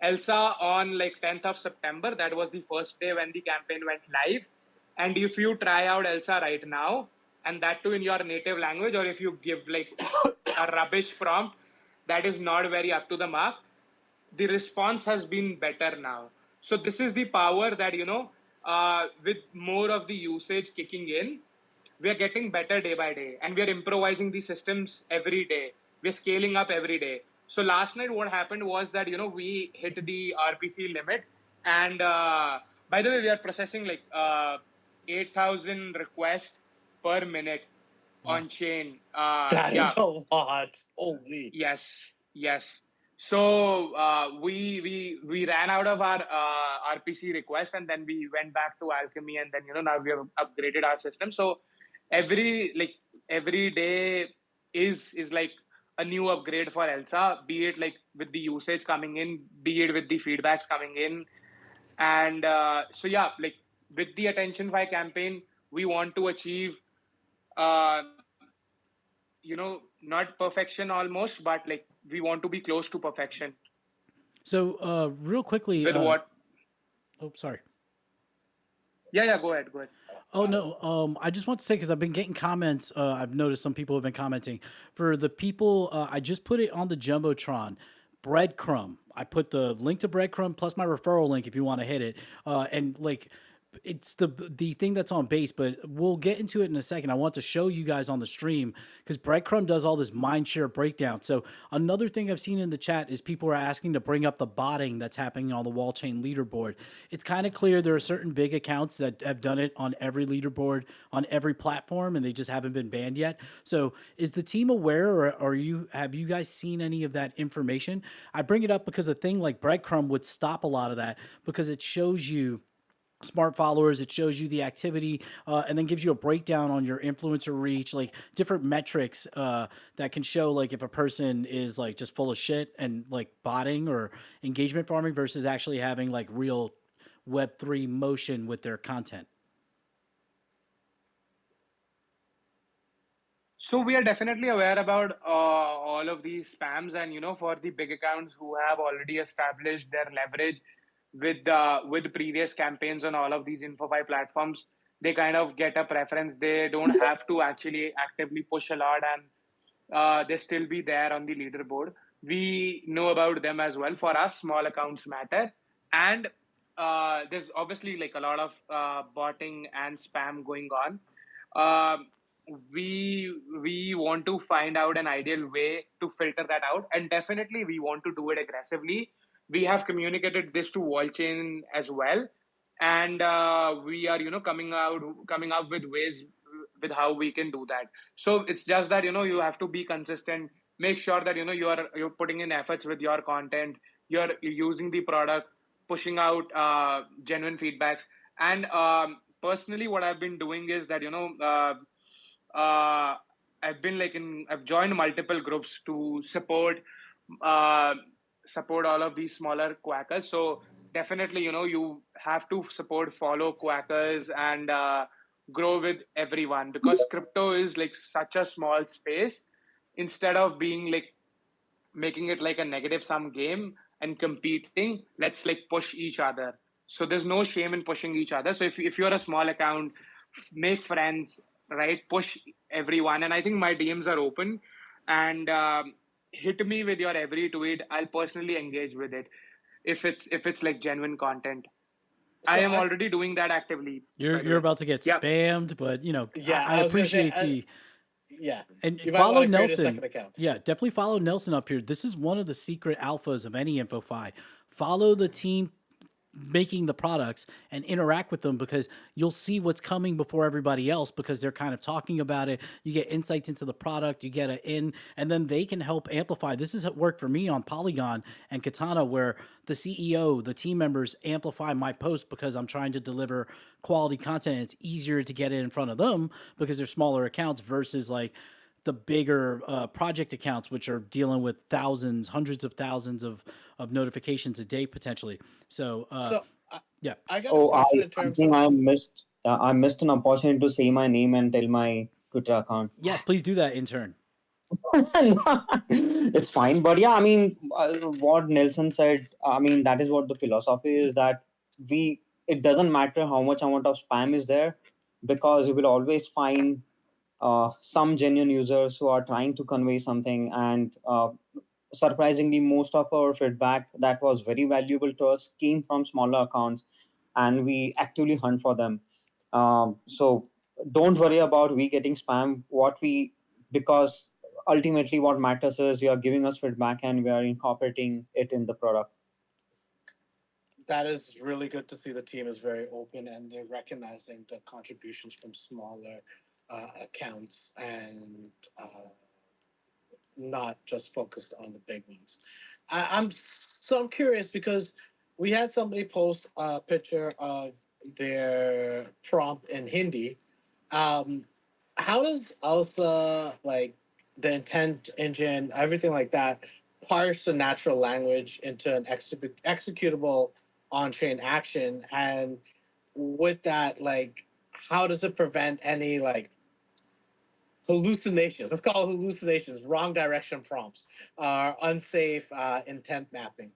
Speaker 7: Elsa on like 10th of September, that was the first day when the campaign went live. And if you try out Elsa right now, and that too in your native language, or if you give like a rubbish prompt that is not very up to the mark, the response has been better now. So this is the power that with more of the usage kicking in, we are getting better day by day, and we are improvising the systems every day. We're scaling up every day. So last night what happened was that we hit the RPC limit, and by the way, we are processing like 8,000 requests per minute on chain.
Speaker 10: That
Speaker 7: Yeah.
Speaker 10: is a lot. Holy.
Speaker 7: Yes, yes. So we ran out of our RPC request, and then we went back to Alchemy, and then now we have upgraded our system. So every day is like a new upgrade for Elsa, be it like with the usage coming in, be it with the feedbacks coming in, and so yeah, like with the attention campaign, we want to achieve, uh, not perfection almost, but like we want to be close to perfection
Speaker 1: So, real quickly,
Speaker 7: with what.
Speaker 1: oh, sorry.
Speaker 7: Yeah, yeah. Go ahead. Go ahead.
Speaker 1: Oh no, I just want to say because I've been getting comments. I've noticed some people have been commenting for the people. I just put it on the jumbotron. Breadcrumb. I put the link to Breadcrumb plus my referral link if you want to hit it. And like, it's the thing that's on base, but we'll get into it in a second. I want to show you guys on the stream because Breadcrumb does all this mindshare breakdown. So another thing I've seen in the chat is people are asking to bring up the botting that's happening on the wall chain leaderboard. It's kind of clear there are certain big accounts that have done it on every leaderboard on every platform, and they just haven't been banned yet. So is the team aware, or have you guys seen any of that information? I bring it up because a thing like Breadcrumb would stop a lot of that because it shows you smart followers, it shows you the activity, and then gives you a breakdown on your influencer reach, like different metrics that can show like if a person is like just full of shit and like botting or engagement farming versus actually having like real web3 motion with their content.
Speaker 7: So we are definitely aware about all of these spams, and for the big accounts who have already established their leverage with previous campaigns on all of these InfoFi platforms, they kind of get a preference. They don't have to actually actively push a lot, and they still be there on the leaderboard. We know about them as well. For us, small accounts matter, and there's obviously like a lot of botting and spam going on. Um, we want to find out an ideal way to filter that out, and definitely we want to do it aggressively. We have communicated this to wallchain as well, and we are coming up with ways with how we can do that. So it's just that you have to be consistent, make sure that you're putting in efforts with your content, you're using the product, pushing out genuine feedbacks. And personally what I've been doing is that uh, I've joined multiple groups to uh, support all of these smaller quackers. So definitely, you have to support, follow quackers, and grow with everyone, because crypto is like such a small space. Instead of being like making it like a negative sum game and competing, let's like push each other. So there's no shame in pushing each other. So if you're a small account, make friends, right? Push everyone. And I think my DMs are open, and hit me with your every tweet. I'll personally engage with it if it's like genuine content. I
Speaker 2: So
Speaker 7: am already doing that actively, by the
Speaker 1: You're
Speaker 7: way.
Speaker 1: about to get
Speaker 7: Yeah.
Speaker 1: spammed, but
Speaker 2: yeah,
Speaker 1: I
Speaker 2: I was gonna say,
Speaker 1: appreciate the
Speaker 2: yeah,
Speaker 1: and
Speaker 2: you might want
Speaker 1: follow
Speaker 2: to create a
Speaker 1: Nelson.
Speaker 2: second account.
Speaker 1: Yeah, definitely follow Nelson up here. This is one of the secret alphas of any InfoFi. Follow the team making the products and interact with them because you'll see what's coming before everybody else because they're kind of talking about it. You get insights into the product, you get it in, and then they can help amplify. This has worked for me on Polygon and Katana, where the CEO, the team members amplify my post because I'm trying to deliver quality content. It's easier to get it in front of them because they're smaller accounts versus like the bigger project accounts, which are dealing with thousands, hundreds of thousands of notifications a day potentially. So
Speaker 2: So I,
Speaker 1: yeah,
Speaker 2: I got a
Speaker 4: Oh,
Speaker 2: question in
Speaker 4: I
Speaker 2: terms
Speaker 4: think
Speaker 2: of.
Speaker 4: I missed an opportunity to say my name and tell my Twitter account.
Speaker 1: yes, please do that, intern.
Speaker 4: It's fine, but yeah, I mean, what Nelson said, I mean, that is what the philosophy is, that we it doesn't matter how much amount of spam is there, because you will always find some genuine users who are trying to convey something. And surprisingly, most of our feedback that was very valuable to us came from smaller accounts, and we actively hunt for them. So don't worry about we getting spam. Because ultimately what matters is you are giving us feedback and we are incorporating it in the product.
Speaker 2: That is really good to see. The team is very open and they're recognizing the contributions from smaller accounts and not just focused on the big ones. I'm curious because we had somebody post a picture of their prompt in Hindi. Um, how does Elsa, like the intent engine, everything like that, parse the natural language into an executable on-chain action? And
Speaker 10: with that, like, how does it prevent any like hallucinations? Let's call it hallucinations, wrong direction prompts, unsafe intent mapping.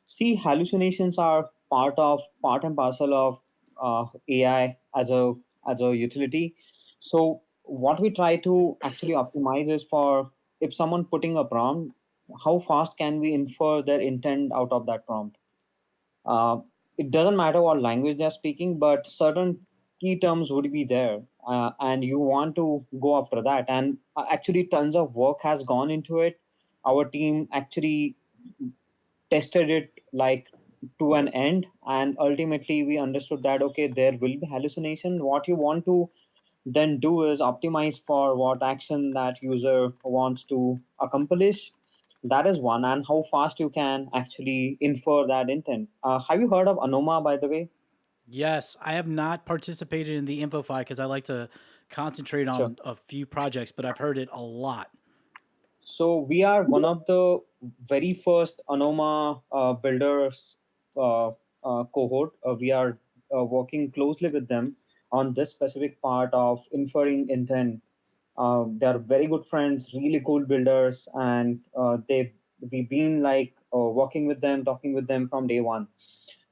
Speaker 4: See, hallucinations are part and parcel of AI as a utility. So what we try to actually optimize is for if someone putting a prompt, how fast can we infer their intent out of that prompt? Uh, it doesn't matter what language they're speaking, but certain key terms would be there, and you want to go after that. And actually, tons of work has gone into it. Our team actually tested it like to an end, and ultimately we understood that okay, there will be hallucination. What you want to then do is optimize for what action that user wants to accomplish. That is one, and how fast you can actually infer that intent. Have you heard of Anoma, by the way?
Speaker 1: Yes, I have not participated in the InfoFi because I like to concentrate
Speaker 4: Sure.
Speaker 1: on a few projects, but I've heard it a lot.
Speaker 4: So we are one of the very first Anoma builders cohort. We are working closely with them on this specific part of inferring intent. They are very good friends, really cool builders, and we've been like working with them, talking with them from day one.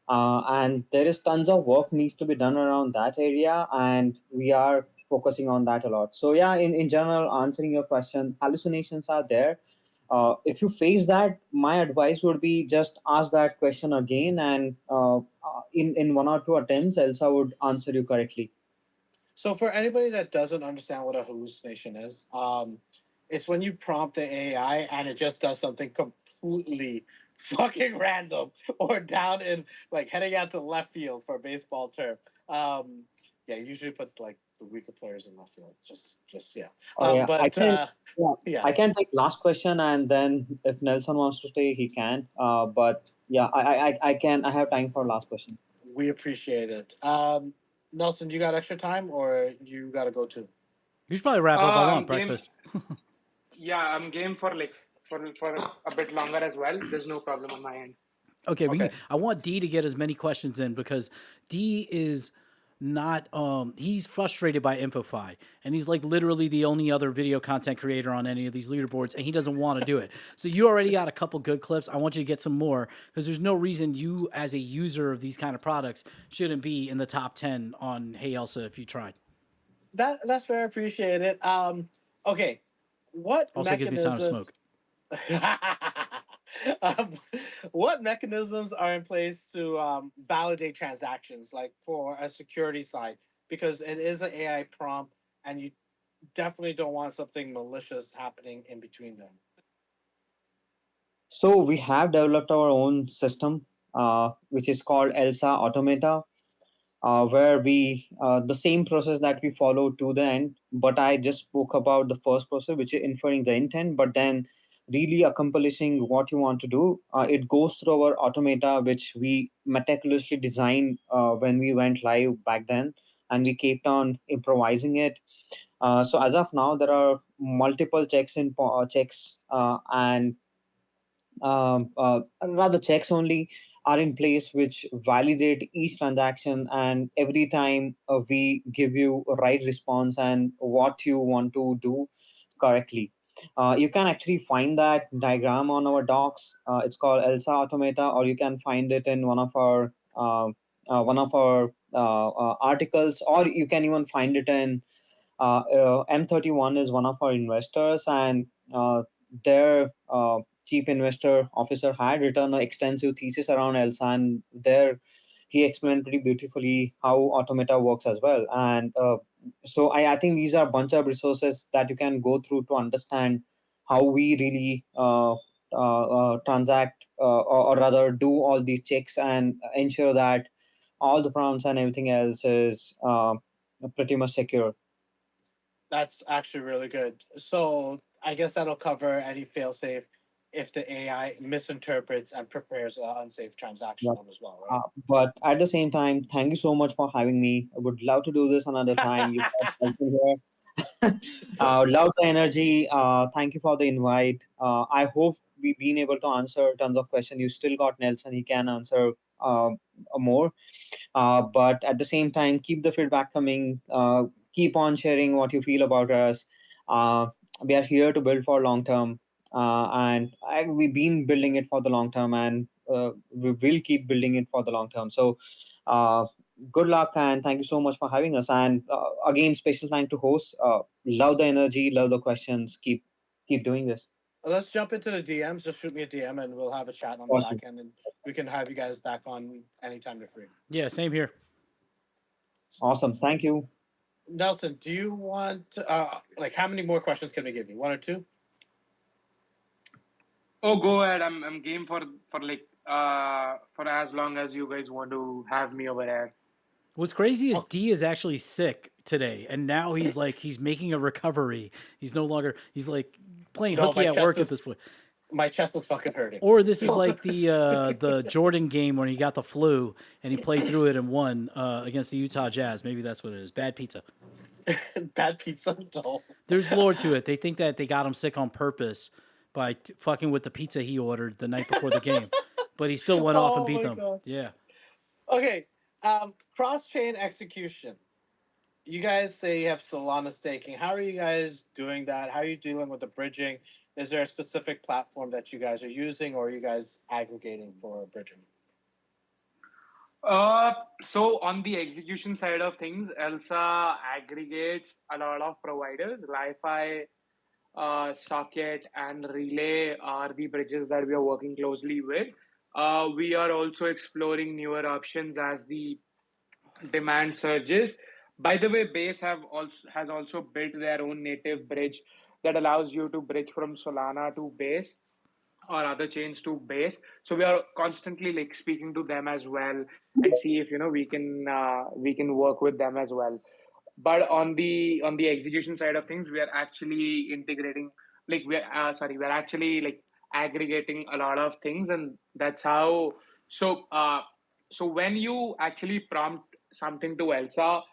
Speaker 4: And there is tons of work needs to be done around that area, and we are focusing on that a lot. So yeah, in general, answering your question, hallucinations are there. If you face that, my advice would be just ask that question again, and in one or two attempts, Elsa would answer you correctly.
Speaker 10: So for anybody that doesn't understand what a hallucination is, it's when you prompt the AI and it just does something completely fucking random or down in like heading out to left field for a baseball term. Yeah, usually put like the weaker players in left field. Just yeah.
Speaker 4: Oh yeah, I
Speaker 10: But
Speaker 4: can. Yeah,
Speaker 10: yeah,
Speaker 4: I can take last question, and then if Nelson wants to stay, he can. But yeah, I can. I have time for last question.
Speaker 10: we appreciate it. Nelson, you got extra time or you got to go too?
Speaker 1: You should probably wrap up. I
Speaker 7: I'm
Speaker 1: want
Speaker 7: game.
Speaker 1: breakfast.
Speaker 7: Yeah, I'm game for like for a bit longer as well. There's no problem on my end.
Speaker 1: Okay,
Speaker 10: Okay.
Speaker 1: I want D to get as many questions in because D is not he's frustrated by InfoFi and he's like literally the only other video content creator on any of these leaderboards and he doesn't want to do it. So you already got a couple good clips. I want you to get some more because there's no reason you as a user of these kind of products shouldn't be in the top 10 on Hey Elsa if you tried.
Speaker 10: That's very appreciated. Okay, what
Speaker 1: Also gives me time to
Speaker 10: mechanisms?
Speaker 1: smoke.
Speaker 10: um, what mechanisms are in place to validate transactions, like for a security side? Because it is an AI prompt, and you definitely don't want something malicious happening in between them.
Speaker 4: So we have developed our own system, which is called Elsa Automata, where we the same process that we follow to the end. But I just spoke about the first process, which is inferring the intent, but then really accomplishing what you want to do. It goes through our automata, which we meticulously designed when we went live back then, and we kept on improvising it. So as of now, there are multiple checks and rather checks only are in place which validate each transaction, and every time we give you a right response and what you want to do correctly. You can actually find that diagram on our docs. It's called Elsa Automata, or you can find it in one of our articles, or you can even find it in M31 is one of our investors, and their chief investor officer had written an extensive thesis around Elsa, and there he explained pretty beautifully how automata works as well. And so I think these are a bunch of resources that you can go through to understand how we really transact, or rather do all these checks and ensure that all the prompts and everything else is pretty much secure.
Speaker 10: That's actually really good. So I guess that'll cover any failsafe if the AI misinterprets and prepares an unsafe transaction as well, right?
Speaker 4: But at the same time, thank you so much for having me. I would love to do this another time. You got Nelson here. Love the energy. Thank you for the invite. I hope we've been able to answer tons of questions. You still got Nelson. He can answer more. But at the same time, keep the feedback coming. Keep on sharing what you feel about us. Uh, we are here to build for long term, we've been building it for the long term, and we will keep building it for the long term. So, uh, good luck, and thank you so much for having us. And again, special thank to hosts. Love the energy, love the questions. Keep doing this.
Speaker 10: Let's jump into the DMs. Just shoot me a DM and we'll have a chat on the
Speaker 4: Awesome.
Speaker 10: back end, and we can have you guys back on anytime you're free.
Speaker 1: Yeah, same here.
Speaker 4: Awesome. Thank you.
Speaker 10: Nelson, do you want like how many more questions can we give you? One or two?
Speaker 7: Oh, go ahead. I'm game for like for as long as you guys want to have me over there.
Speaker 1: What's crazy is D is actually sick today, and now he's making a recovery. He's no longer he's like playing
Speaker 10: No,
Speaker 1: hooky
Speaker 10: my
Speaker 1: at work
Speaker 10: chest
Speaker 1: at this
Speaker 10: is
Speaker 1: point.
Speaker 10: my chest is fucking hurting.
Speaker 1: Or this is like the Jordan game when he got the flu and he played through it and won against the Utah Jazz. Maybe that's what it is. Bad pizza.
Speaker 10: Bad pizza. No.
Speaker 1: There's lore to it. They think that they got him sick on purpose by fucking with the pizza he ordered the night before the game, but he still went off and beat them.
Speaker 10: God.
Speaker 1: Yeah.
Speaker 10: Okay. Cross chain execution. You guys say you have Solana staking. How are you guys doing that? How are you dealing with the bridging? Is there a specific platform that you guys are using, or are you guys aggregating for bridging?
Speaker 7: So on the execution side of things, Elsa aggregates a lot of providers. Li-Fi, Socket, and Relay are the bridges that we are working closely with. We are also exploring newer options as the demand surges. By the way, Base has also built their own native bridge that allows you to bridge from Solana to Base or other chains to Base. So we are constantly like speaking to them as well and see if we can work with them as well. But on the execution side of things, we are actually integrating like we're actually like aggregating a lot of things, and that's how. So so when you actually prompt something to Elsa,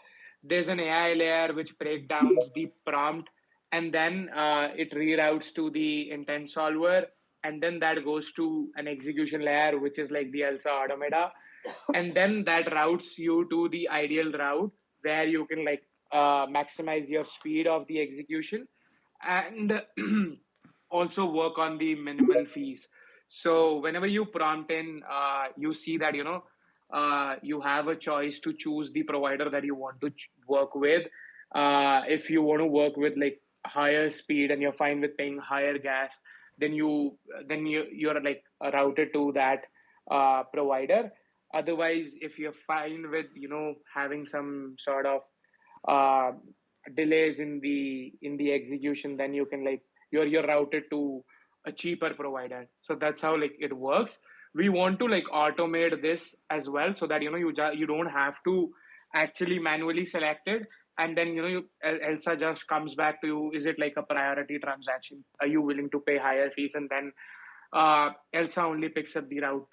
Speaker 7: there's an AI layer which breaks down the prompt, and then it reroutes to the intent solver, and then that goes to an execution layer which is like the Elsa automata, and then that routes you to the ideal route where you can like maximize your speed of the execution and also work on the minimal fees. So whenever you prompt in, you see that you have a choice to choose the provider that you want to work with. If you want to work with like higher speed and you're fine with paying higher gas, then you're like routed to that provider. Otherwise, if you're fine with having some sort of uh, delays in the execution, then you can like you're routed to a cheaper provider. So that's how like it works. We want to like automate this as well, so that you don't have to actually manually select it, and then Elsa just comes back to you. Is it like a priority transaction? Are you willing to pay higher fees? And then Elsa only picks up the route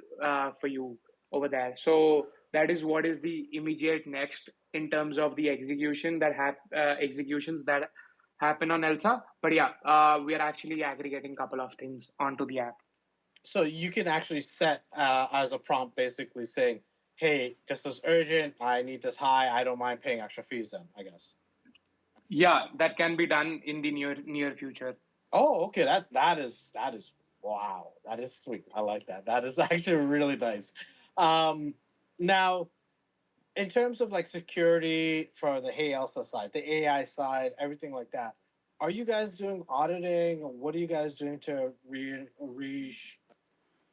Speaker 7: for you over there. So that is what is the immediate next in terms of the executions that happen on Elsa. But yeah, we are actually aggregating a couple of things onto the app.
Speaker 10: So you can actually set as a prompt, basically saying, "Hey, this is urgent. I need this high. I don't mind paying extra fees." Then I guess.
Speaker 7: Yeah, that can be done in the near future.
Speaker 10: Oh, okay. That is wow. That is sweet. I like that. That is actually really nice. Now, in terms of like security for the Hey Elsa side, the AI side, everything like that, are you guys doing auditing? Or what are you guys doing to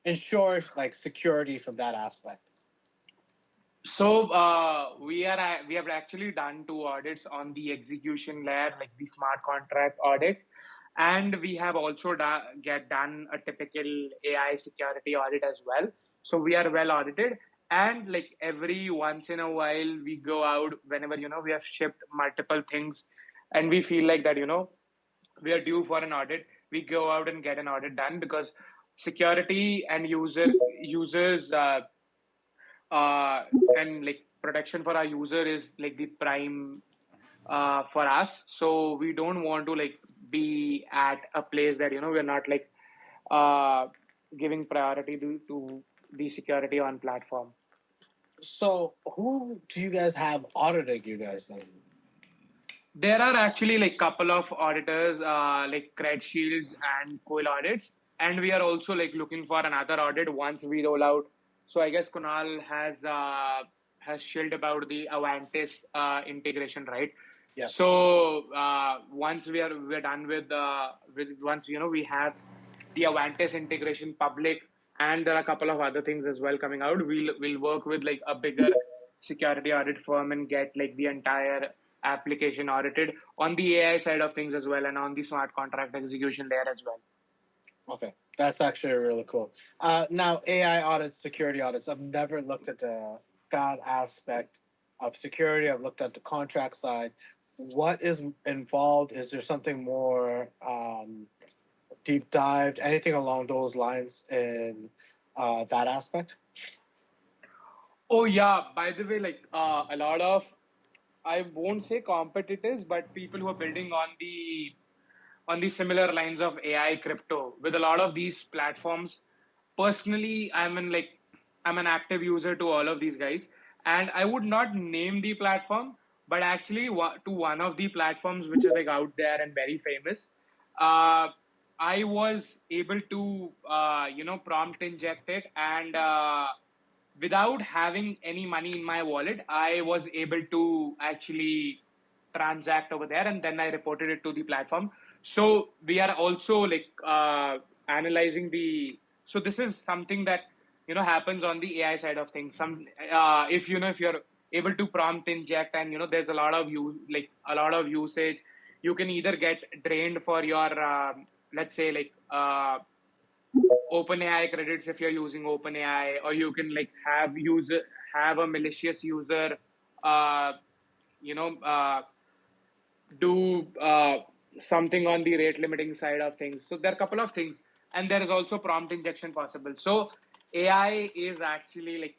Speaker 10: ensure like security from that aspect?
Speaker 7: So we have actually done two audits on the execution layer, like the smart contract audits, and we have also get done a typical AI security audit as well. So we are well audited, and like every once in a while we go out whenever we have shipped multiple things, and we feel like that we are due for an audit. We go out and get an audit done because security and users. Uh, and like protection for our user is like the prime for us, so we don't want to like be at a place that we're not like uh, giving priority to the security on platform.
Speaker 10: So, who do you guys have auditing you guys then?
Speaker 7: There are actually like couple of auditors, like Cred Shields and Coil audits, and we are also like looking for another audit once we roll out. So I guess Kunal has shilled about the Avantis integration, right?
Speaker 10: Yeah.
Speaker 7: So once we're done with once we have the Avantis integration public, and there are a couple of other things as well coming out. We'll work with like a bigger security audit firm and get like the entire application audited on the AI side of things as well, and on the smart contract execution layer as well.
Speaker 10: Okay, that's actually really cool. Now, AI audits, security audits. I've never looked at that aspect of security. I've looked at the contract side. What is involved? Is there something more deep dived? Anything along those lines in that aspect?
Speaker 7: Oh yeah, by the way, like a lot of, I won't say competitors, but people who are building on the similar lines of AI crypto with a lot of these platforms. Personally, I'm an active user to all of these guys, and I would not name the platform, but actually to one of the platforms which is like out there and very famous. Uh, I was able to prompt inject it, and without having any money in my wallet, I was able to actually transact over there, and then I reported it to the platform. So we are also like analyzing the. So this is something that happens on the AI side of things. Some if if you're able to prompt inject, and there's a lot of a lot of usage, you can either get drained for your let's say like OpenAI credits if you're using OpenAI, or you can like have a malicious user, uh, you know, do something on the rate limiting side of things. So there are a couple of things, and there is also prompt injection possible. So AI is actually like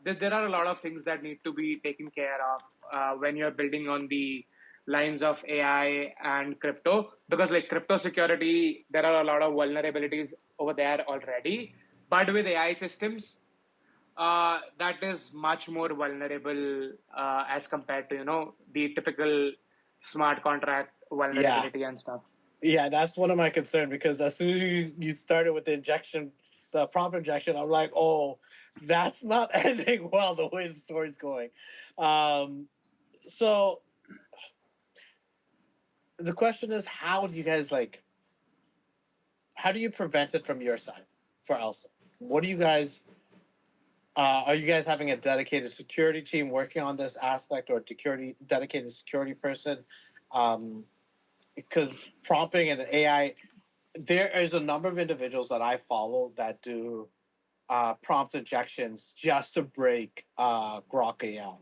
Speaker 7: there are a lot of things that need to be taken care of when you're building on the lines of AI and crypto, because like crypto security, there are a lot of vulnerabilities over there already. But with AI systems, that is much more vulnerable as compared to the typical smart contract
Speaker 10: Yeah,
Speaker 7: vulnerability and stuff.
Speaker 10: yeah, that's one of my concerns because as soon as you started with the injection, the prompt injection, I'm like, oh, that's not ending well the way the story's going. Um, so the question is, how do you guys like? How do you prevent it from your side for Elsa? What do you guys? Are you guys having a dedicated security team working on this aspect, or a dedicated security person? Um, because prompting and AI, there is a number of individuals that I follow that do prompt injections just to break Grok AI.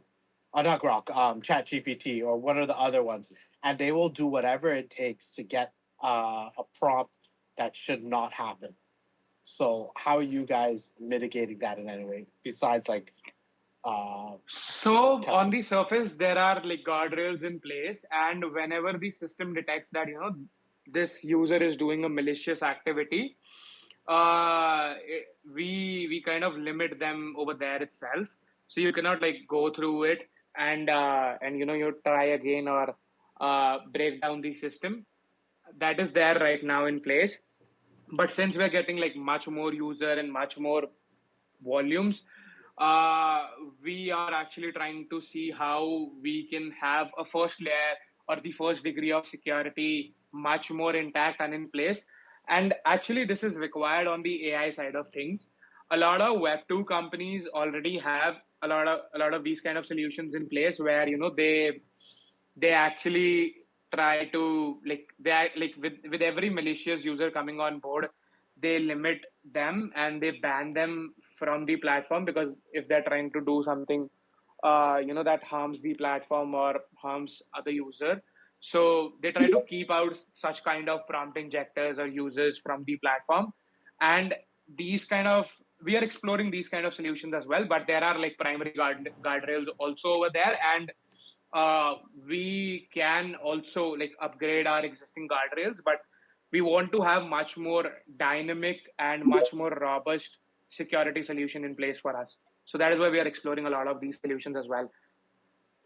Speaker 10: Not Grok, Chat GPT or one of the other ones. And they will do whatever it takes to get a prompt that should not happen. So, how are you guys mitigating that in any way besides like
Speaker 7: So on
Speaker 10: testing?
Speaker 7: the surface, there are like guardrails in place, and whenever the system detects that this user is doing a malicious activity, we kind of limit them over there itself. So you cannot like go through it and you try again or break down the system that is there right now in place. But since we're getting like much more user and much more volumes, uh, we are actually trying to see how we can have a first layer or the first degree of security much more intact and in place. And actually, this is required on the AI side of things. A lot of Web2 companies already have a lot of these kind of solutions in place where they actually try to like with every malicious user coming on board, they limit them and they ban them from the platform, because if they're trying to do something that harms the platform or harms other user, so they try to keep out such kind of prompt injectors or users from the platform. And these kind of we are exploring these kind of solutions as well, but there are like primary guardrails also over there. And uh, we can also like upgrade our existing guardrails, but we want to have much more dynamic and much more robust security solution in place for us. So that is why we are exploring a lot of these solutions as well.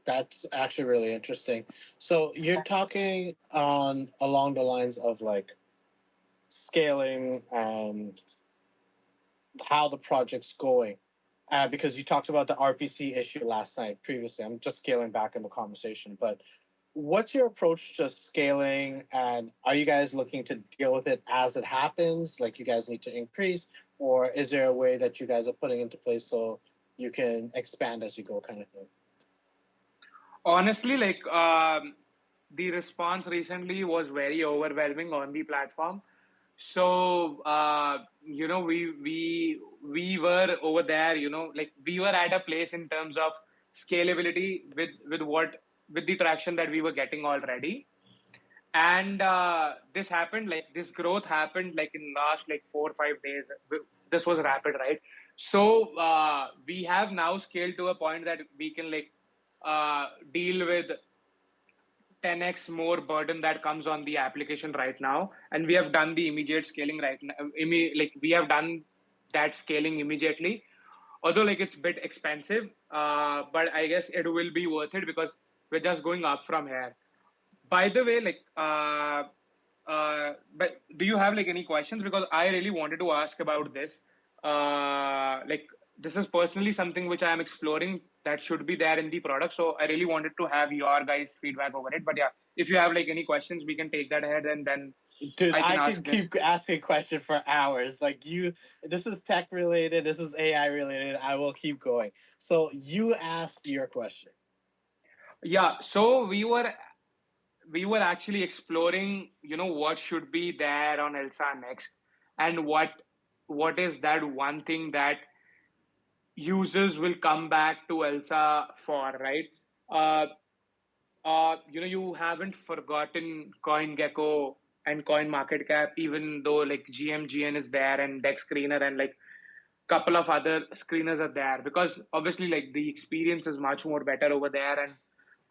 Speaker 10: That's actually really interesting. So you're talking on along the lines of like scaling and how the project's going. Because you talked about the RPC issue last night previously. I'm just scaling back in the conversation, but what's your approach to scaling, and are you guys looking to deal with it as it happens, like you guys need to increase, or is there a way that you guys are putting into place so you can expand as you go kind of thing?
Speaker 7: Honestly, like the response recently was very overwhelming on the platform. So we were over there. Like we were at a place in terms of scalability with the traction that we were getting already. And this growth happened like in last like 4 or 5 days. This was rapid, right? So we have now scaled to a point that we can like deal with 10x more burden that comes on the application right now, and we have done the immediate scaling right now. Like we have done that scaling immediately, although like it's a bit expensive, but I guess it will be worth it because we're just going up from here. By the way, like, but do you have like any questions? Because I really wanted to ask about this. Like, this is personally something which I am exploring that should be there in the product. So I really wanted to have your guys' feedback over it. But yeah, if you have like any questions, we can take that ahead and then
Speaker 10: Dude,
Speaker 7: I can
Speaker 10: I can
Speaker 7: ask this.
Speaker 10: keep asking a question for hours. Like you, this is tech related. This is AI related. I will keep going. So you ask your question.
Speaker 7: Yeah. So we were actually exploring, what should be there on Elsa next, and what is that one thing that users will come back to Elsa for, right? Uh, you haven't forgotten CoinGecko and CoinMarketCap, even though like GMGN is there and Dex Screener and like couple of other screeners are there, because obviously like the experience is much more better over there and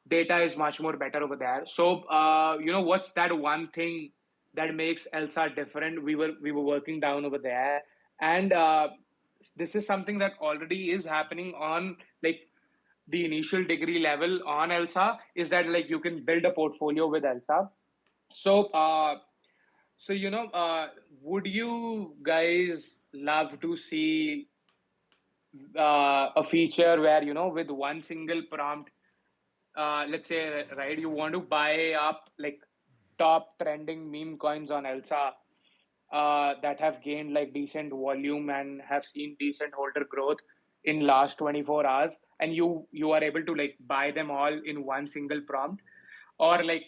Speaker 7: data is much more better over there. So what's that one thing that makes Elsa different? We were working down over there, and this is something that already is happening on like the initial degree level on Elsa, is that like you can build a portfolio with Elsa. So would you guys love to see a feature where with one single prompt, let's say, right, you want to buy up like top trending meme coins on Elsa that have gained like decent volume and have seen decent holder growth in last 24 hours, and you are able to like buy them all in one single prompt. Or like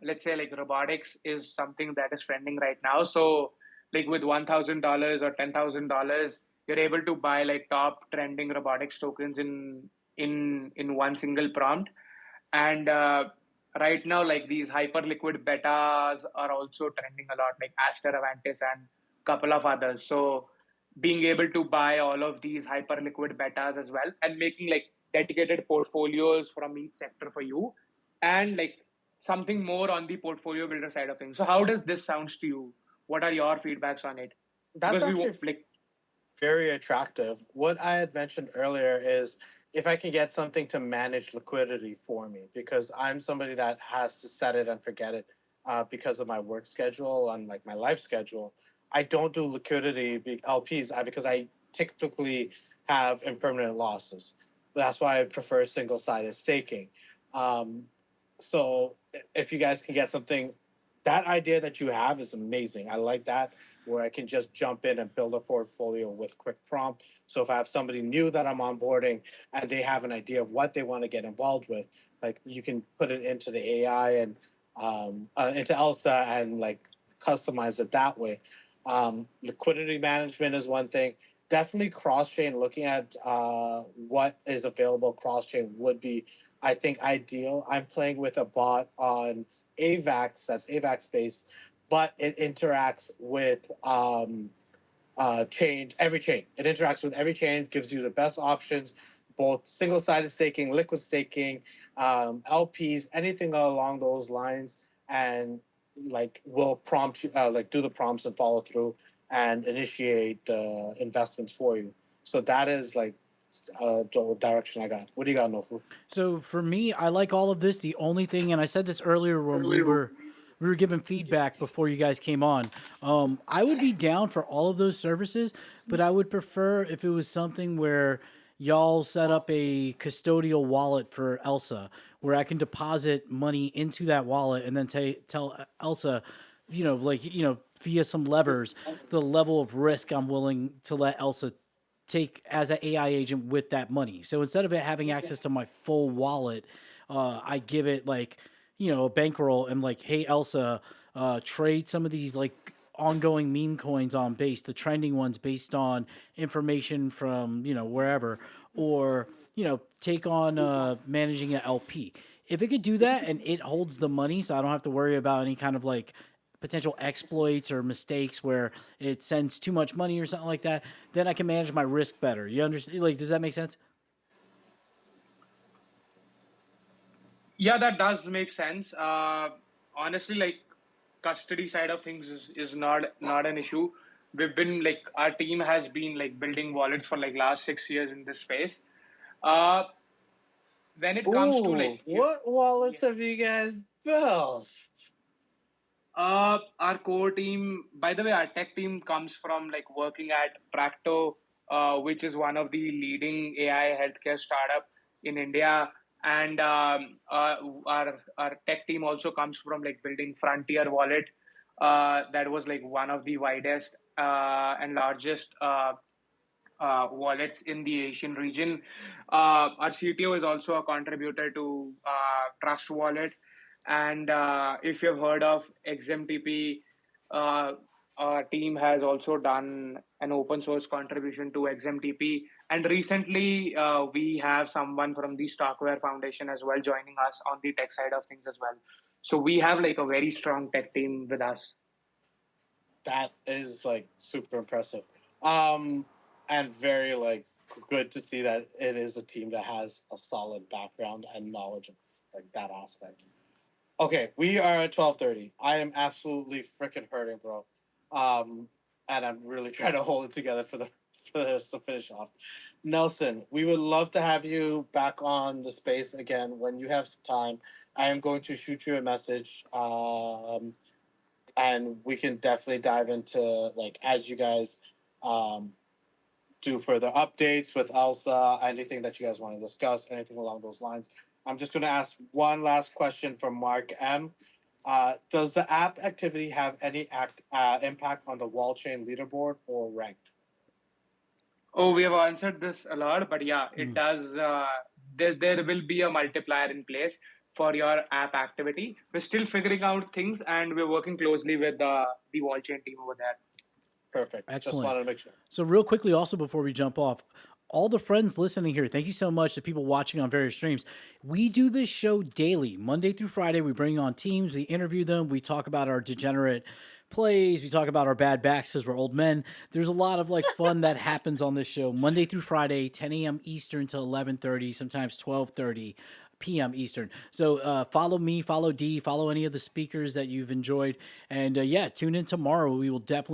Speaker 7: let's say like robotics is something that is trending right now, so like with $1,000 or $10,000 you're able to buy like top trending robotics tokens in one single prompt. And right now like these hyper liquid betas are also trending a lot, like Aster Avantis and couple of others. So being able to buy all of these hyper liquid betas as well and making like dedicated portfolios from each sector for you, and like something more on the portfolio builder side of things. So how does this sounds to you? What are your feedbacks on it?
Speaker 10: That's
Speaker 7: Because
Speaker 10: actually
Speaker 7: like
Speaker 10: very attractive. What I had mentioned earlier is if I can get something to manage liquidity for me, because I'm somebody that has to set it and forget it because of my work schedule and like my life schedule. I don't do LPs because I typically have impermanent losses. That's why I prefer single sided staking. Um, so if you guys can get something, that idea that you have is amazing. I like that, where I can just jump in and build a portfolio with quick prompt. So if I have somebody new that I'm onboarding and they have an idea of what they want to get involved with, like you can put it into the AI and into Elsa and like customize it that way. Liquidity management is one thing. Definitely cross chain. Looking at what is available cross chain would be, I think, ideal. I'm playing with a bot on AVAX, that's AVAX based, but it interacts with every chain. It interacts with every chain, gives you the best options, both single sided staking, liquid staking, LPs, anything along those lines, and like will prompt you, like do the prompts and follow through and initiate investments for you. So that is like direction I got. What do you got, Nofu?
Speaker 1: So for me, I like all of this. The only thing, and I said this earlier when we were giving feedback before you guys came on. I would be down for all of those services, but I would prefer if it was something where y'all set up a custodial wallet for Elsa, where I can deposit money into that wallet and then tell Elsa, via some levers, the level of risk I'm willing to let Elsa take as an AI agent with that money. So instead of it having access to my full wallet, I give it like, a bankroll and like, hey Elsa, trade some of these like ongoing meme coins on base, the trending ones based on information from wherever, or take on managing an LP. If it could do that and it holds the money, so I don't have to worry about any kind of like potential exploits or mistakes where it sends too much money or something like that, then I can manage my risk better. You understand? Like, does that make sense?
Speaker 7: Yeah, that does make sense. Honestly, like custody side of things is not an issue. We've been like our team has been like building wallets for like last 6 years in this space. Uh, when it comes to
Speaker 10: Ooh,
Speaker 7: like
Speaker 10: what wallets have you guys built?
Speaker 7: Our core team, by the way, our tech team comes from like working at Practo, which is one of the leading AI healthcare startup in India. And our tech team also comes from like building Frontier Wallet, that was like one of the widest and largest wallets in the Asian region. Our CTO is also a contributor to Trust Wallet, and if you've heard of XMTP, uh, our team has also done an open source contribution to XMTP. And recently, we have someone from the Stockware Foundation as well joining us on the tech side of things as well. So we have like a very strong tech team with us.
Speaker 10: That is like super impressive. Um, and very like good to see that it is a team that has a solid background and knowledge of like that aspect. Okay, we are at 12:30. I am absolutely freaking hurting, bro. Um, and I'm really trying to hold it together for this to finish off. Nelson, we would love to have you back on the space again when you have some time. I am going to shoot you a message. And we can definitely dive into like as you guys um do further updates with Elsa, anything that you guys want to discuss, anything along those lines. I'm just going to ask one last question from Mark M. Does the app activity have any impact on the wall chain leaderboard or rank?
Speaker 7: Oh, we have answered this a lot, but yeah, it
Speaker 1: Mm.
Speaker 7: does. There will be a multiplier in place for your app activity. We're still figuring out things, and we're working closely with the wall chain team over there.
Speaker 10: Perfect. Just
Speaker 1: Excellent.
Speaker 10: wanted to make sure.
Speaker 1: So real quickly, also before we jump off, all the friends listening here, thank you so much to people watching on various streams. We do this show daily, Monday through Friday. We bring on teams, we interview them, we talk about our degenerate plays, we talk about our bad backs because we're old men. There's a lot of like fun that happens on this show Monday through Friday, 10 a.m. Eastern to 11:30, sometimes 12:30 p.m. Eastern. So follow me, follow D, follow any of the speakers that you've enjoyed, and yeah, tune in tomorrow. We will definitely